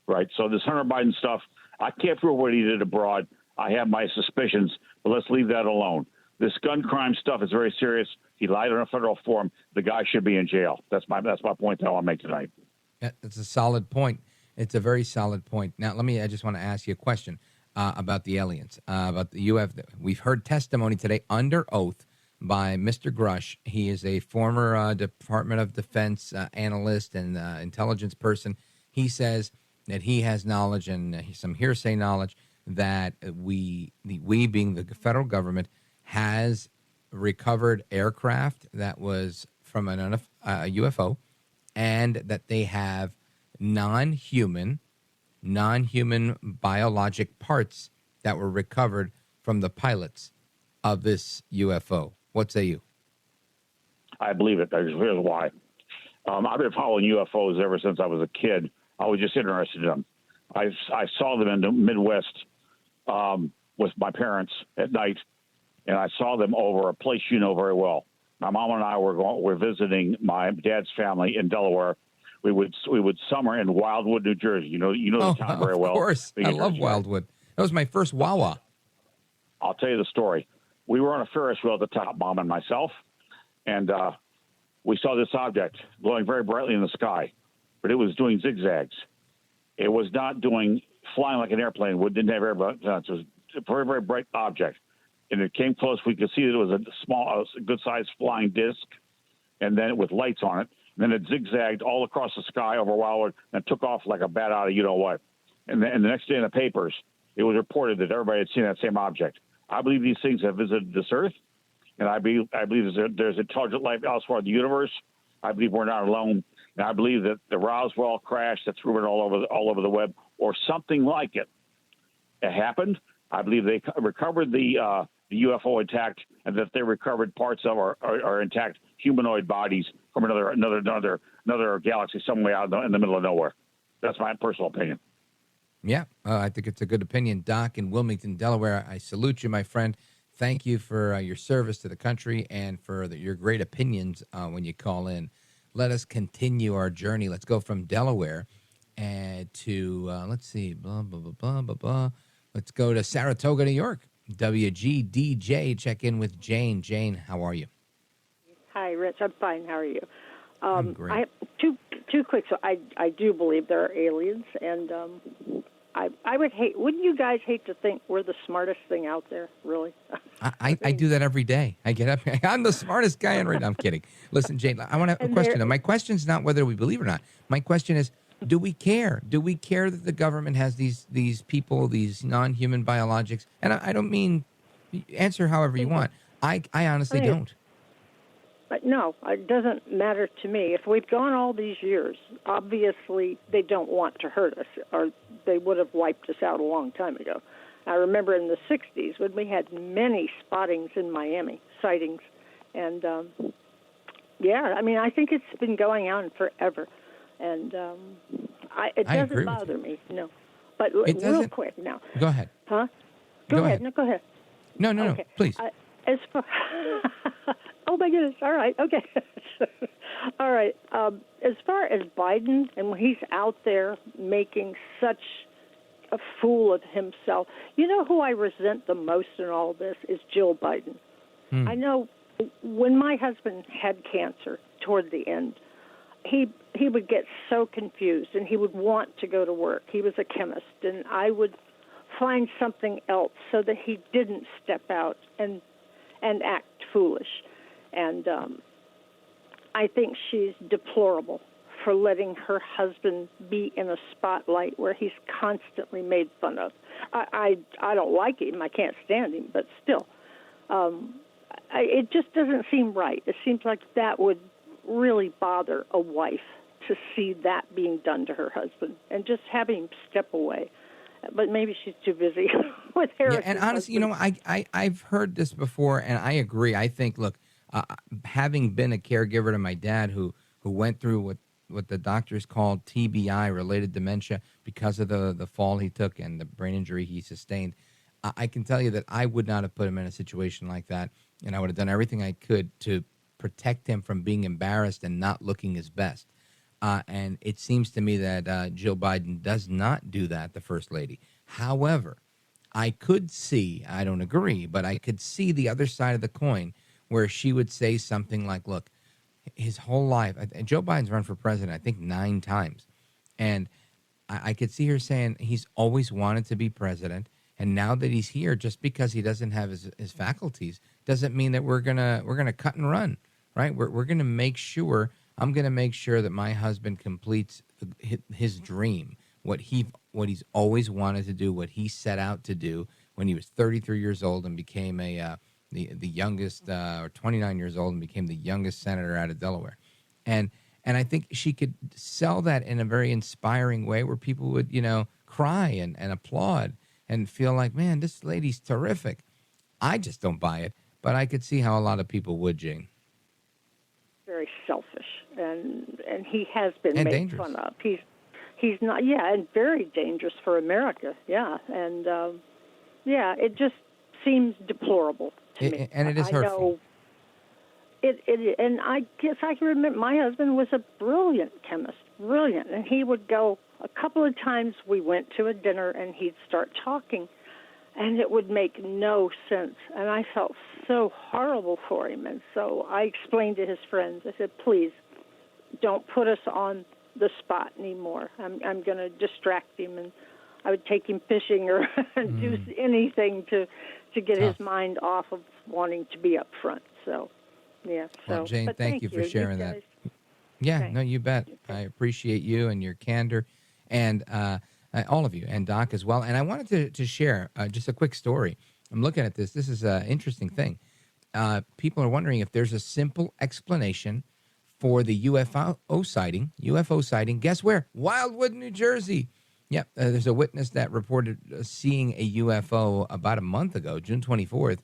Right. So this Hunter Biden stuff, I can't prove what he did abroad. I have my suspicions, but let's leave that alone. This gun crime stuff is very serious. He lied on a federal form. The guy should be in jail. That's my point that I want to make tonight. Yeah, that's a solid point. It's a very solid point. Now, I just want to ask you a question about the aliens, about the UFO. We've heard testimony today under oath by Mr. Grush. He is a former Department of Defense analyst and intelligence person. He says that he has knowledge and some hearsay knowledge that we being the federal government, has recovered aircraft that was from a UFO, and that they have non-human biologic parts that were recovered from the pilots of this UFO. What say you? I believe it. Here's why. I've been following UFOs ever since I was a kid. I was just interested in them. I saw them in the Midwest with my parents at night, and I saw them over a place you know very well. My mom and I were visiting my dad's family in Delaware. We would summer in Wildwood, New Jersey. You know the town very well. Of course, I love Wildwood. That was my first Wawa. I'll tell you the story. We were on a Ferris wheel at the top, Mom and myself, and we saw this object glowing very brightly in the sky, but it was doing zigzags. It was not flying like an airplane. It didn't have air. It was a very, very bright object. And it came close. We could see that it was a good-sized flying disc, and then with lights on it. And then it zigzagged all across the sky over Wildwood and took off like a bat out of you-know-what. And the next day in the papers, it was reported that everybody had seen that same object. I believe these things have visited this Earth, and I believe there's intelligent life elsewhere in the universe. I believe we're not alone, and I believe that the Roswell crash that's rumored all over the web, or something like it, happened. I believe they recovered the UFO intact, and that they recovered parts of our intact humanoid bodies from another galaxy somewhere out in the middle of nowhere. That's my personal opinion. Yeah, I think it's a good opinion. Doc in Wilmington, Delaware, I salute you, my friend. Thank you for your service to the country and for your great opinions when you call in. Let us continue our journey. Let's go from Delaware to, let's see, blah, blah, blah, blah, blah, blah. Let's go to Saratoga, New York. WGDJ, check in with Jane. Jane, how are you? Hi, Rich. I'm fine. How are you? I'm great. I have two quick. So I do believe there are aliens, and I would hate. Wouldn't you guys hate to think we're the smartest thing out there? Really? I do that every day. I get up. I'm the smartest guy in right now. I'm kidding. Listen, Jane, I want to have a question. My question is not whether we believe or not. My question is, do we care? Do we care that the government has these people, these non-human biologics? And I don't mean answer however you want. I honestly don't. But no, it doesn't matter to me. If we've gone all these years, obviously they don't want to hurt us, or they would have wiped us out a long time ago. I remember in the 60s when we had many spottings in Miami, sightings. And, yeah, I mean, I think it's been going on forever. And it doesn't bother me, no. But real quick now. Go ahead. Huh? Go ahead. No, go ahead. No, okay. Please. As far, oh my goodness! All right, okay, all right. As far as Biden, and when he's out there making such a fool of himself, you know who I resent the most in all this is Jill Biden. I know when my husband had cancer toward the end, he he would get so confused, and he would want to go to work. He was a chemist, and I would find something else so that he didn't step out and act foolish. And I think she's deplorable for letting her husband be in a spotlight where he's constantly made fun of. I don't like him. I can't stand him, but still, it just doesn't seem right. It seems like that would really bother a wife to see that being done to her husband, and just have him step away. But maybe she's too busy with Harris. Yeah, and honestly, you know, I've heard this before, and I agree. I think, look, having been a caregiver to my dad who went through what the doctors called TBI, related dementia, because of the fall he took and the brain injury he sustained, I can tell you that I would not have put him in a situation like that, and I would have done everything I could to protect him from being embarrassed and not looking his best. And it seems to me that Jill Biden does not do that, the First Lady. However, I could see, I don't agree, but I could see the other side of the coin where she would say something like, look, his whole life, Joe Biden's run for president, I think 9 times. And I could see her saying he's always wanted to be president. And now that he's here, just because he doesn't have his faculties, doesn't mean that we're gonna cut and run, right? We're gonna make sure. I'm gonna make sure that my husband completes his dream, what he's always wanted to do, what he set out to do when he was 33 years old and became the youngest, or 29 years old and became the youngest senator out of Delaware, and I think she could sell that in a very inspiring way where people would, cry and applaud and feel like, man, this lady's terrific. I just don't buy it, but I could see how a lot of people would, Jane. Very selfish, and he has been and made dangerous. fun of. He's not, and very dangerous for America, and it just seems deplorable to me. And it is hurtful. Know and I guess I can remember my husband was a brilliant chemist, and he would go a couple of times. We went to a dinner, and he'd start talking, and it would make no sense. And I felt so horrible for him. And so I explained to his friends, I said, please, don't put us on the spot anymore. I'm going to distract him. And I would take him fishing or do anything to get his mind off of wanting to be up front. So, yeah. Well, Jane, thank you for sharing that. Yeah, Thanks. no, you bet. I appreciate you and your candor, and all of you, and Doc as well. And I wanted to share just a quick story. I'm looking at this. This is an interesting thing. People are wondering if there's a simple explanation for the UFO sighting. Guess where? Wildwood, New Jersey. Yep, there's a witness that reported seeing a UFO about a month ago, June 24th,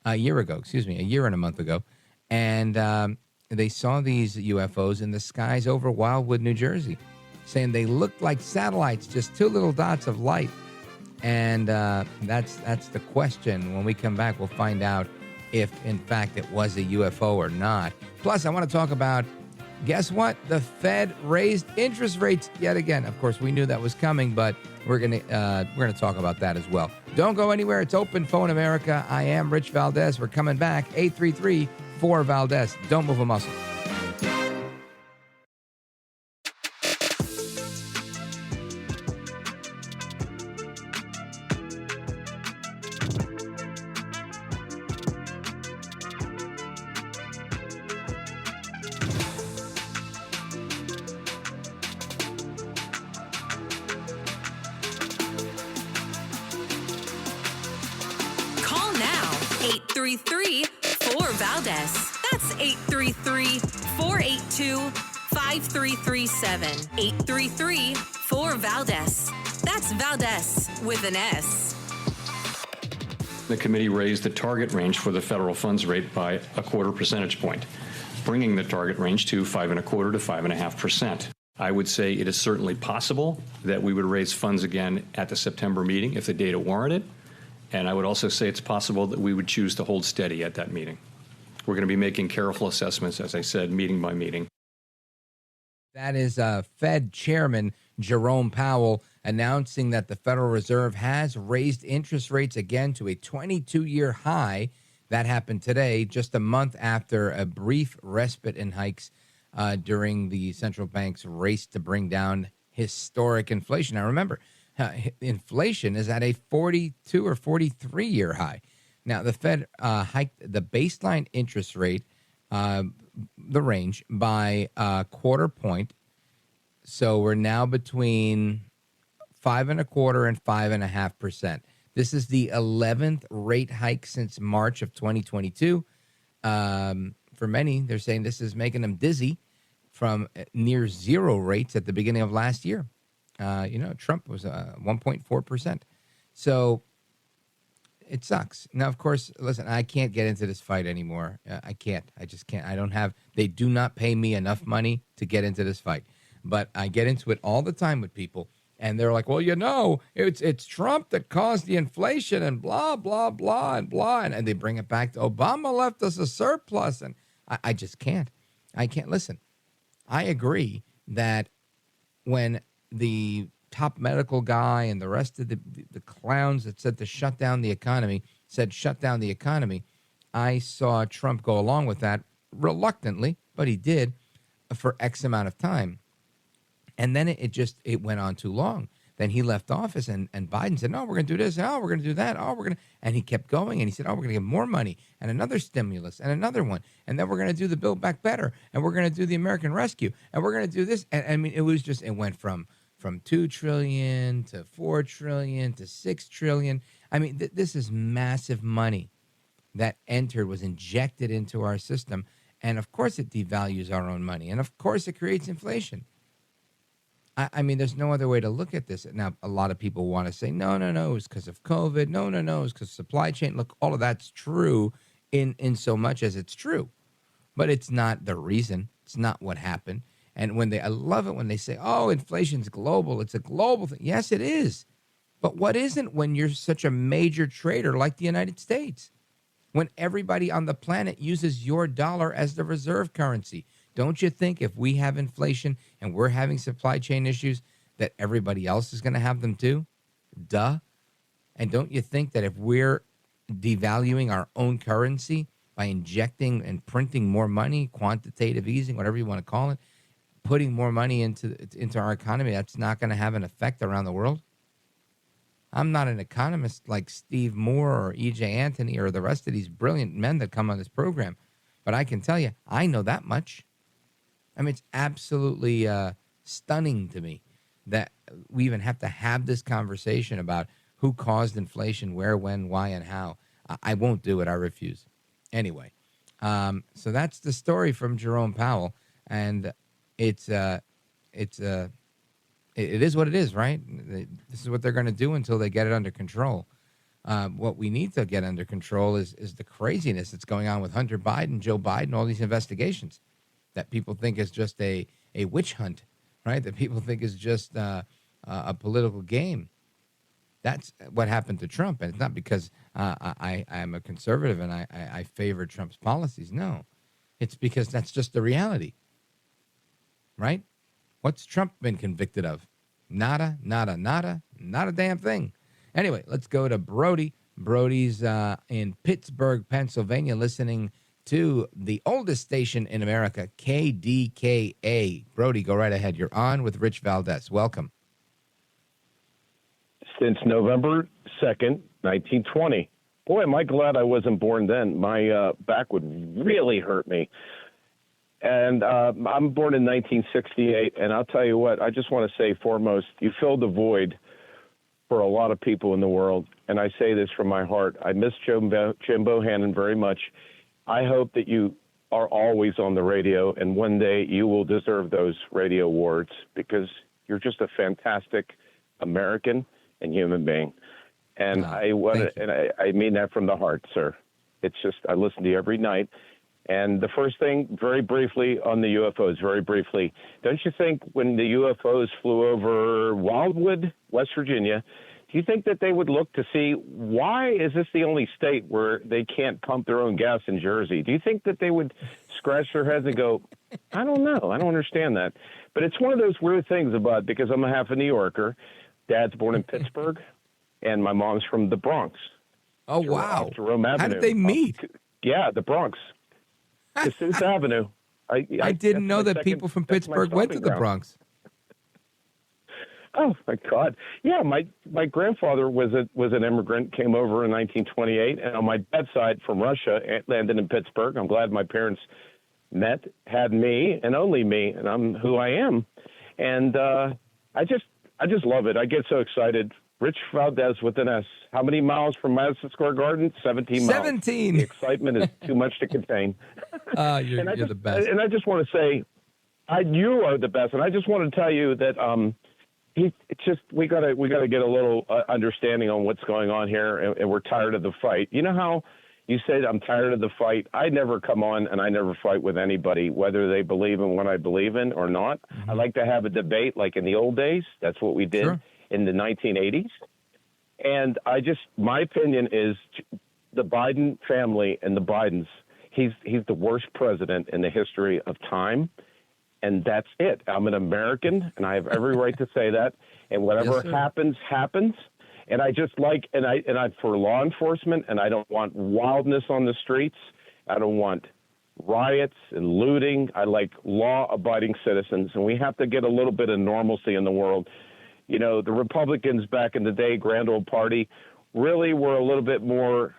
a year and a month ago. And they saw these UFOs in the skies over Wildwood, New Jersey, saying they looked like satellites, just 2 little dots of light. And that's the question. When we come back, we'll find out if, in fact, it was a UFO or not. Plus, I want to talk about, guess what? The Fed raised interest rates yet again. Of course, we knew that was coming, but we're gonna talk about that as well. Don't go anywhere. It's Open Phone America. I am Rich Valdez. We're coming back. 833-4-VALDEZ. Don't move a muscle. Call now, 833-4-VALDEZ. That's 833-482-5337. 833-4-VALDEZ. That's Valdez with an S. The committee raised the target range for the federal funds rate by 1/4 percentage point, bringing the target range to 5.25% to 5.5%. I would say it is certainly possible that we would raise funds again at the September meeting if the data warranted. And I would also say it's possible that we would choose to hold steady at that meeting. We're going to be making careful assessments, as I said, meeting by meeting. That is Fed Chairman Jerome Powell announcing that the Federal Reserve has raised interest rates again to a 22-year high. That happened today, just a month after a brief respite in hikes during the central bank's race to bring down historic inflation. Now, remember, inflation is at a 42 or 43-year high. Now, the Fed hiked the baseline interest rate, the range, by a quarter point. So we're now between 5.25% and 5.5%. This is the 11th rate hike since March of 2022. For many, they're saying this is making them dizzy from near zero rates at the beginning of last year. Trump was 1.4%. So it sucks. Now, of course, listen, I can't get into this fight anymore. I can't. I just can't. They do not pay me enough money to get into this fight. But I get into it all the time with people. And they're like, well, it's Trump that caused the inflation and blah, blah, blah, and blah. And they bring it back to Obama left us a surplus. And I just can't. I can't. Listen, I agree that when the top medical guy and the rest of the clowns that said to shut down the economy said shut down the economy, I saw Trump go along with that reluctantly, but he did for X amount of time. And then it went on too long. Then he left office and Biden said, no, we're going to do this. Oh, we're going to do that. Oh, and he kept going. And he said, oh, we're going to give more money and another stimulus and another one. And then we're going to do the Build Back Better. And we're going to do the American Rescue. And we're going to do this. And I mean, it went from $2 trillion to $4 trillion to $6 trillion. I mean, this is massive money that was injected into our system. And of course it devalues our own money. And of course it creates inflation. I mean, there's no other way to look at this. Now, a lot of people want to say, no, it's because of COVID. No, it's because supply chain. Look, all of that's true in so much as it's true. But it's not the reason. It's not what happened. And I love it when they say, oh, inflation's global. It's a global thing. Yes, it is. But what isn't when you're such a major trader like the United States? When everybody on the planet uses your dollar as the reserve currency. Don't you think if we have inflation and we're having supply chain issues that everybody else is going to have them too? Duh. And don't you think that if we're devaluing our own currency by injecting and printing more money, quantitative easing, whatever you want to call it, putting more money into our economy, that's not going to have an effect around the world? I'm not an economist like Steve Moore or E.J. Anthony or the rest of these brilliant men that come on this program, but I can tell you, I know that much. I mean, it's absolutely stunning to me that we even have to have this conversation about who caused inflation, where, when, why, and how. I won't do it. I refuse. Anyway, so that's the story from Jerome Powell, and it is what it is, right? This is what they're going to do until they get it under control. What we need to get under control is the craziness that's going on with Hunter Biden, Joe Biden, all these investigations that people think is just a witch hunt, right? That people think is just a political game. That's what happened to Trump. And it's not because I am a conservative and I favor Trump's policies. No, it's because that's just the reality, right? What's Trump been convicted of? Nada, not a damn thing. Anyway, let's go to Brody. Brody's in Pittsburgh, Pennsylvania, listening to the oldest station in America, KDKA. Brody, go right ahead. You're on with Rich Valdez. Welcome. Since November 2nd, 1920. Boy, am I glad I wasn't born then. My back would really hurt me. And I'm born in 1968, and I'll tell you what, I just want to say foremost, you filled the void for a lot of people in the world, and I say this from my heart. I miss Jim Bohannon very much. I hope that you are always on the radio, and one day you will deserve those radio awards because you're just a fantastic American and human being. And I mean that from the heart, sir. It's just, I listen to you every night. And the first thing, very briefly, on the UFOs, very briefly, don't you think when the UFOs flew over Wildwood, West Virginia, do you think that they would look to see why is this the only state where they can't pump their own gas in Jersey? Do you think that they would scratch their heads and go, I don't know, I don't understand that. But it's one of those weird things about, because I'm a half a New Yorker. Dad's born in Pittsburgh, and my mom's from the Bronx. Oh, wow. Jerome Avenue. How did they meet? Yeah, the Bronx. Cassous Avenue. I didn't know that people from Pittsburgh went to the Bronx. Oh my God! Yeah, my grandfather was an immigrant, came over in 1928, and on my dad's side from Russia, landed in Pittsburgh. I'm glad my parents met, had me, and only me, and I'm who I am. And I just love it. I get so excited. Rich Valdez with an S. How many miles from Madison Square Garden? 17 miles. 17. The excitement is too much to contain. You're the best. And I just want to say, you are the best. And I just want to tell you that we gotta get a little understanding on what's going on here, and we're tired of the fight. You know how you said I'm tired of the fight? I never come on and I never fight with anybody, whether they believe in what I believe in or not. Mm-hmm. I like to have a debate like in the old days. That's what we did in the 1980s. And my opinion is the Biden family and the Bidens, he's the worst president in the history of time. And that's it. I'm an American, and I have every right to say that. And whatever happens, happens. And I just and I for law enforcement, and I don't want wildness on the streets. I don't want riots and looting. I like law-abiding citizens, and we have to get a little bit of normalcy in the world. You know, the Republicans back in the day, Grand Old Party, really were a little bit more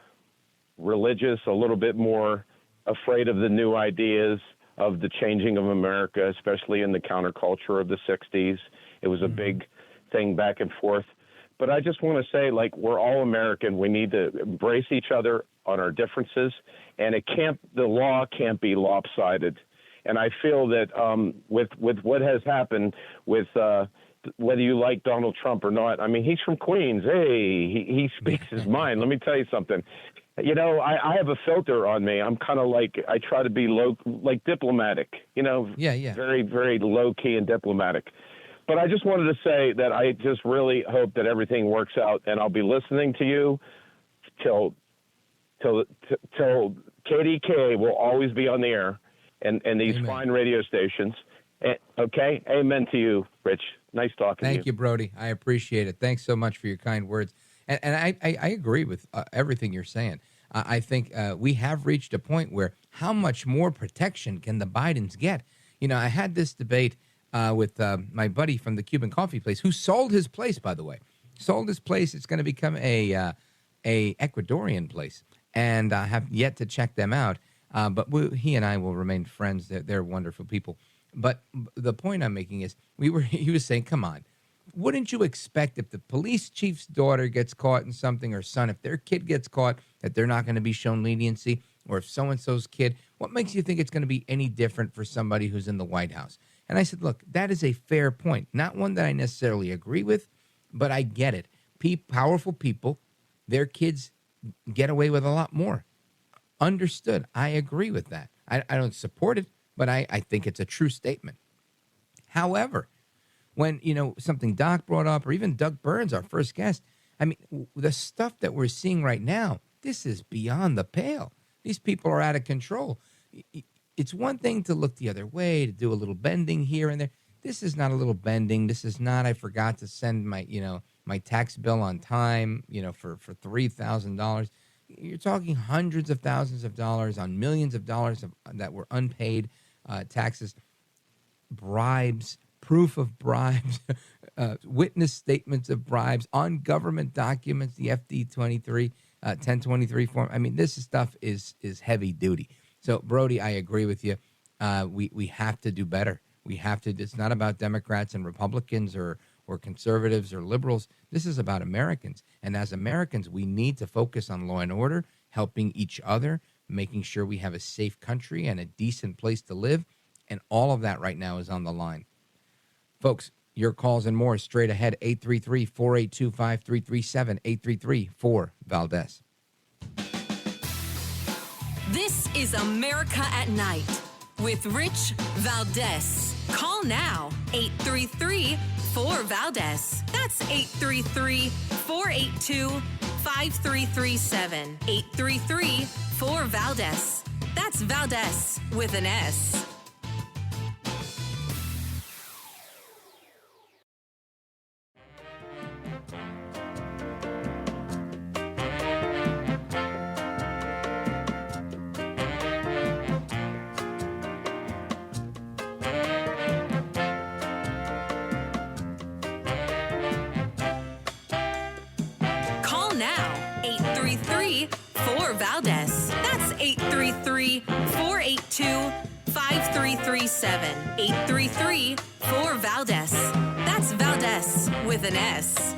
religious, a little bit more afraid of the new ideas, of the changing of America, especially in the counterculture of the 60s. It was a big thing back and forth. But I just want to say, we're all American. We need to embrace each other on our differences, and the law can't be lopsided. And I feel that with what has happened with whether you like Donald Trump or not, I mean, he's from Queens. Hey, he speaks his mind. Let me tell you something. You know, I have a filter on me. I'm kind of I try to be diplomatic, very, very low key and diplomatic. But I just wanted to say that I just really hope that everything works out, and I'll be listening to you till KDK will always be on the air and these fine radio stations. Okay. Amen to you, Rich. Nice talking to you. Thank you, Brody. I appreciate it. Thanks so much for your kind words. And I agree with everything you're saying. I think we have reached a point where how much more protection can the Bidens get? You know, I had this debate with my buddy from the Cuban coffee place who sold his place, by the way. Sold his place. It's going to become a Ecuadorian place. And I have yet to check them out. But he and I will remain friends. They're wonderful people. But the point I'm making is he was saying, come on. Wouldn't you expect if the police chief's daughter gets caught in something, or son, if their kid gets caught, that they're not going to be shown leniency? Or if so-and-so's kid, what makes you think it's going to be any different for somebody who's in the White House? And I said, look, that is a fair point. Not one that I necessarily agree with, but I get it. Powerful people, their kids get away with a lot more. Understood. I agree with that. I don't support it, but I think it's a true statement. However, when, something Doc brought up, or even Doug Burns, our first guest, I mean, the stuff that we're seeing right now, this is beyond the pale. These people are out of control. It's one thing to look the other way, to do a little bending here and there. This is not a little bending. This is not, I forgot to send my, my tax bill on time, for $3,000. You're talking hundreds of thousands of dollars on millions of dollars that were unpaid taxes, bribes, proof of bribes, witness statements of bribes on government documents, the FD-23, 1023 form. I mean, this stuff is heavy duty. So, Brody, I agree with you. We have to do better. We have to. It's not about Democrats and Republicans or conservatives or liberals. This is about Americans. And as Americans, we need to focus on law and order, helping each other, making sure we have a safe country and a decent place to live. And all of that right now is on the line. Folks, your calls and more straight ahead, 833-482-5337, 833-4-VALDEZ. This is America at Night with Rich Valdez. Call now, 833-4-VALDEZ. That's 833-482-5337, 833-4-VALDEZ. That's Valdez with an S. Valdez. That's 833-482-5337. 833-4Valdez. That's Valdez with an S.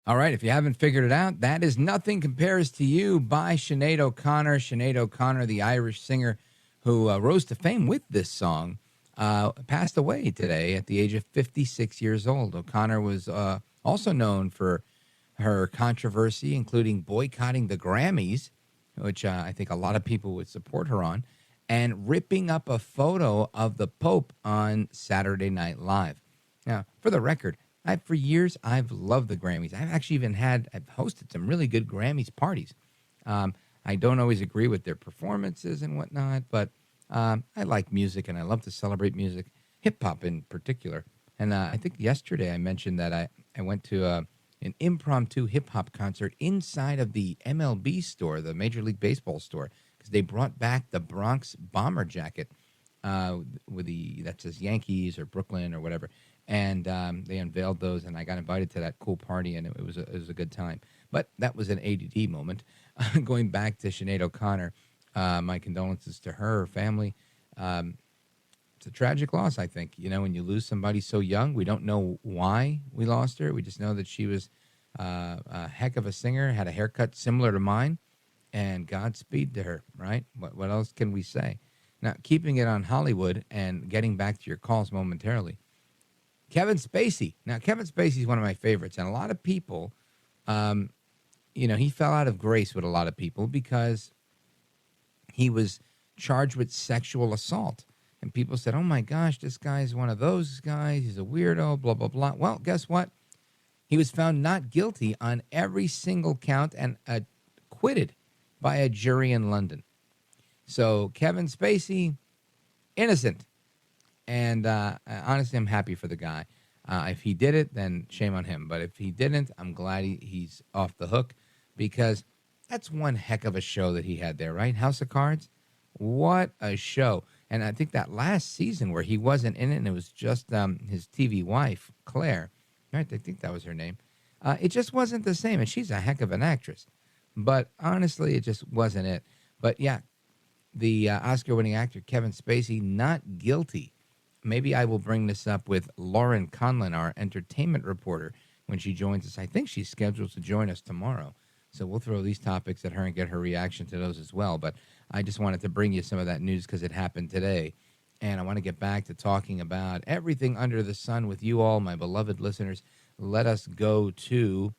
All right, if you haven't figured it out, that is Nothing Compares to You by Sinead O'Connor. Sinead O'Connor, the Irish singer who rose to fame with this song, passed away today at the age of 56 years old. O'Connor was also known for her controversy, including boycotting the Grammys, which I think a lot of people would support her on, and ripping up a photo of the Pope on Saturday Night Live. Now, for the record, for years, I've loved the Grammys. I've hosted some really good Grammys parties. I don't always agree with their performances and whatnot, but I like music and I love to celebrate music, hip-hop in particular. And I think yesterday I mentioned that I went to an impromptu hip-hop concert inside of the MLB store, the Major League Baseball store, because they brought back the Bronx bomber jacket that says Yankees or Brooklyn or whatever. And they unveiled those, and I got invited to that cool party, and it was a good time. But that was an ADD moment. Going back to Sinead O'Connor, my condolences to her family. It's a tragic loss, I think. You know, when you lose somebody so young, we don't know why we lost her. We just know that she was a heck of a singer, had a haircut similar to mine, and Godspeed to her, right? What else can we say? Now, keeping it on Hollywood and getting back to your calls momentarily, Kevin Spacey. Now, Kevin Spacey is one of my favorites, and a lot of people, he fell out of grace with a lot of people because he was charged with sexual assault. And people said, oh, my gosh, this guy's one of those guys. He's a weirdo, blah, blah, blah. Well, guess what? He was found not guilty on every single count and acquitted by a jury in London. So Kevin Spacey, innocent. And honestly, I'm happy for the guy. If he did it, then shame on him. But if he didn't, I'm glad he's off the hook, because that's one heck of a show that he had there, right? House of Cards? What a show. And I think that last season where he wasn't in it and it was just his TV wife, Claire, right? I think that was her name. It just wasn't the same. And she's a heck of an actress. But honestly, it just wasn't it. But yeah, the Oscar-winning actor Kevin Spacey, not guilty. Maybe I will bring this up with Lauren Conlon, our entertainment reporter, when she joins us. I think she's scheduled to join us tomorrow. So we'll throw these topics at her and get her reaction to those as well. But I just wanted to bring you some of that news because it happened today. And I want to get back to talking about everything under the sun with you all, my beloved listeners. Let us go to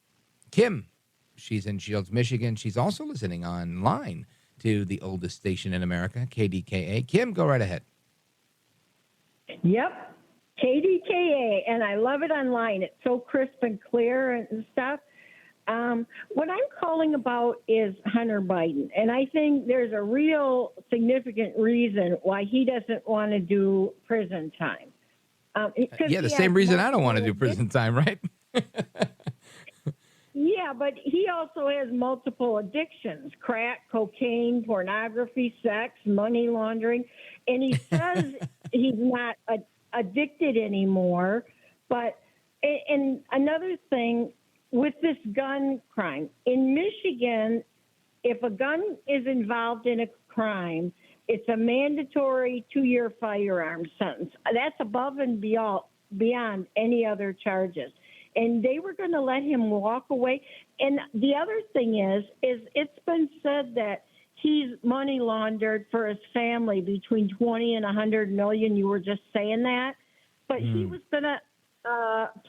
Kim. She's in Shields, Michigan. She's also listening online to the oldest station in America, KDKA. Kim, go right ahead. Yep, KDKA, and I love it online. It's so crisp and clear and stuff. What I'm calling about is Hunter Biden, and I think there's a real significant reason why he doesn't want to do prison time. The same reason I don't want to do prison time, right? Yeah, but he also has multiple addictions: crack, cocaine, pornography, sex, money laundering. And he says he's not addicted anymore. But, and another thing with this gun crime, in Michigan, if a gun is involved in a crime, it's a mandatory 2-year firearm sentence. That's above and beyond any other charges. And they were going to let him walk away. And the other thing is it's been said that he's money laundered for his family between 20 and 100 million. You were just saying that. But he was going to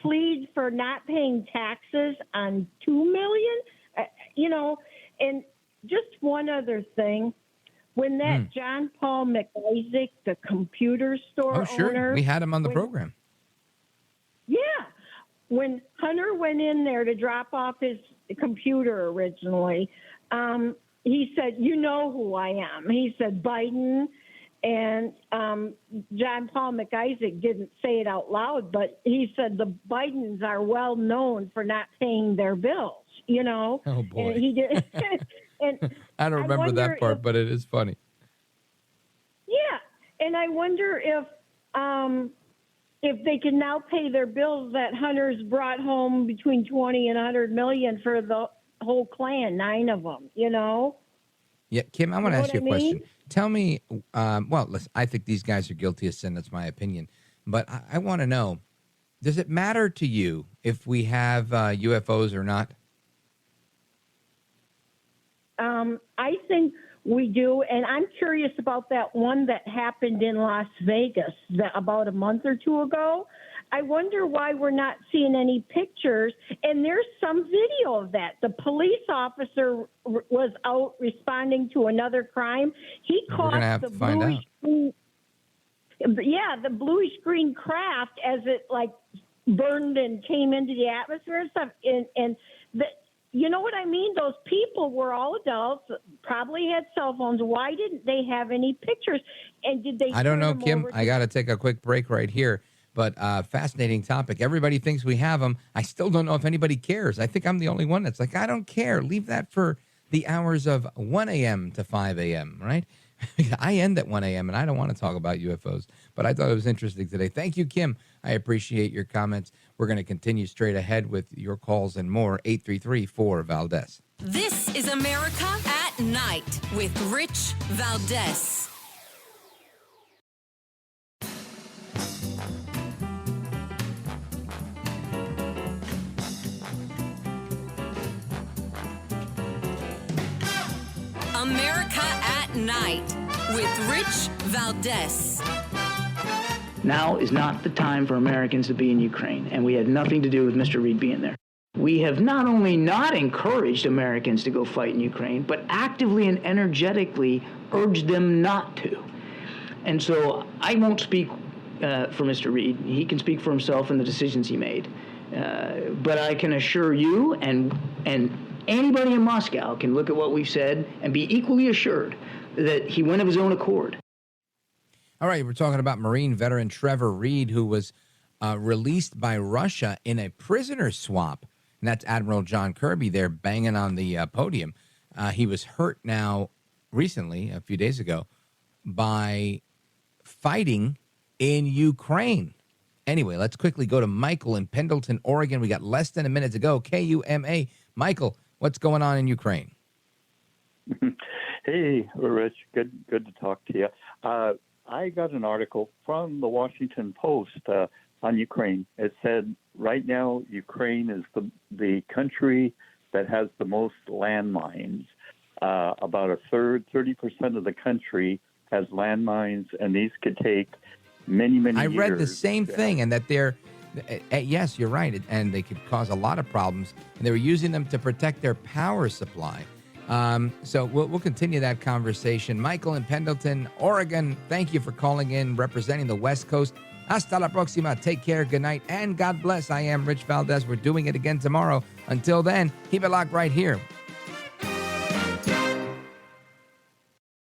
plead for not paying taxes on $2 million. And just one other thing. When that John Paul McIsaac, the computer store owner. We had him on the program. Yeah. When Hunter went in there to drop off his computer originally, he said, you know who I am. He said Biden, and John Paul McIsaac didn't say it out loud, but he said the Bidens are well known for not paying their bills, Oh, boy. And he did. And I don't remember that part, but it is funny. Yeah, and I wonder if they can now pay their bills that Hunter's brought home between 20 and 100 million for the whole clan, 9 of them, you know? Yeah, Kim, I want to know ask you a what I mean? question. Tell me, well, listen, I think these guys are guilty of sin. That's my opinion. But I want to know, does it matter to you if we have UFOs or not? I think we do, and I'm curious about that one that happened in Las Vegas about a month or two ago. I wonder why we're not seeing any pictures, and there's some video of that. The police officer was out responding to another crime. He We're going to have caught to the find bluish out. green, the bluish green craft as it like burned and came into the atmosphere and stuff, and the. You know what I mean? Those people were all adults, probably had cell phones. Why didn't they have any pictures? And did they? I don't turn know, them Kim. over I got to take a quick break right here. But fascinating topic. Everybody thinks we have them. I still don't know if anybody cares. I think I'm the only one that's like, I don't care. Leave that for the hours of 1 a.m. to 5 a.m., right? I end at 1 a.m. and I don't want to talk about UFOs. But I thought it was interesting today. Thank you, Kim. I appreciate your comments. We're going to continue straight ahead with your calls and more. 833-4-VALDEZ. This is America at Night with Rich Valdez. America at Night with Rich Valdez. Now is not the time for Americans to be in Ukraine, and we had nothing to do with Mr. Reid being there. We have not only not encouraged Americans to go fight in Ukraine, but actively and energetically urged them not to. And so I won't speak for Mr. Reid. He can speak for himself and the decisions he made. But I can assure you and anybody in Moscow can look at what we've said and be equally assured that he went of his own accord. All right, we're talking about Marine veteran Trevor Reid, who was released by Russia in a prisoner swap. And that's Admiral John Kirby there banging on the podium. He was hurt now recently, a few days ago, by fighting in Ukraine. Anyway, let's quickly go to Michael in Pendleton, Oregon. We got less than a minute to go. KUMA. Michael, what's going on in Ukraine? Hey, Rich. Good to talk to you. I got an article from the Washington Post on Ukraine. It said right now Ukraine is the country that has the most landmines. About a third, 30% of the country has landmines, and these could take many years. I read the same thing, and that they're, yes, you're right, and they could cause a lot of problems, and they were using them to protect their power supply. So we'll continue that conversation. Michael in Pendleton, Oregon, thank you for calling in, representing the West Coast. Hasta la próxima. Take care, good night, and God bless. I am Rich Valdez. We're doing it again tomorrow. Until then, keep it locked right here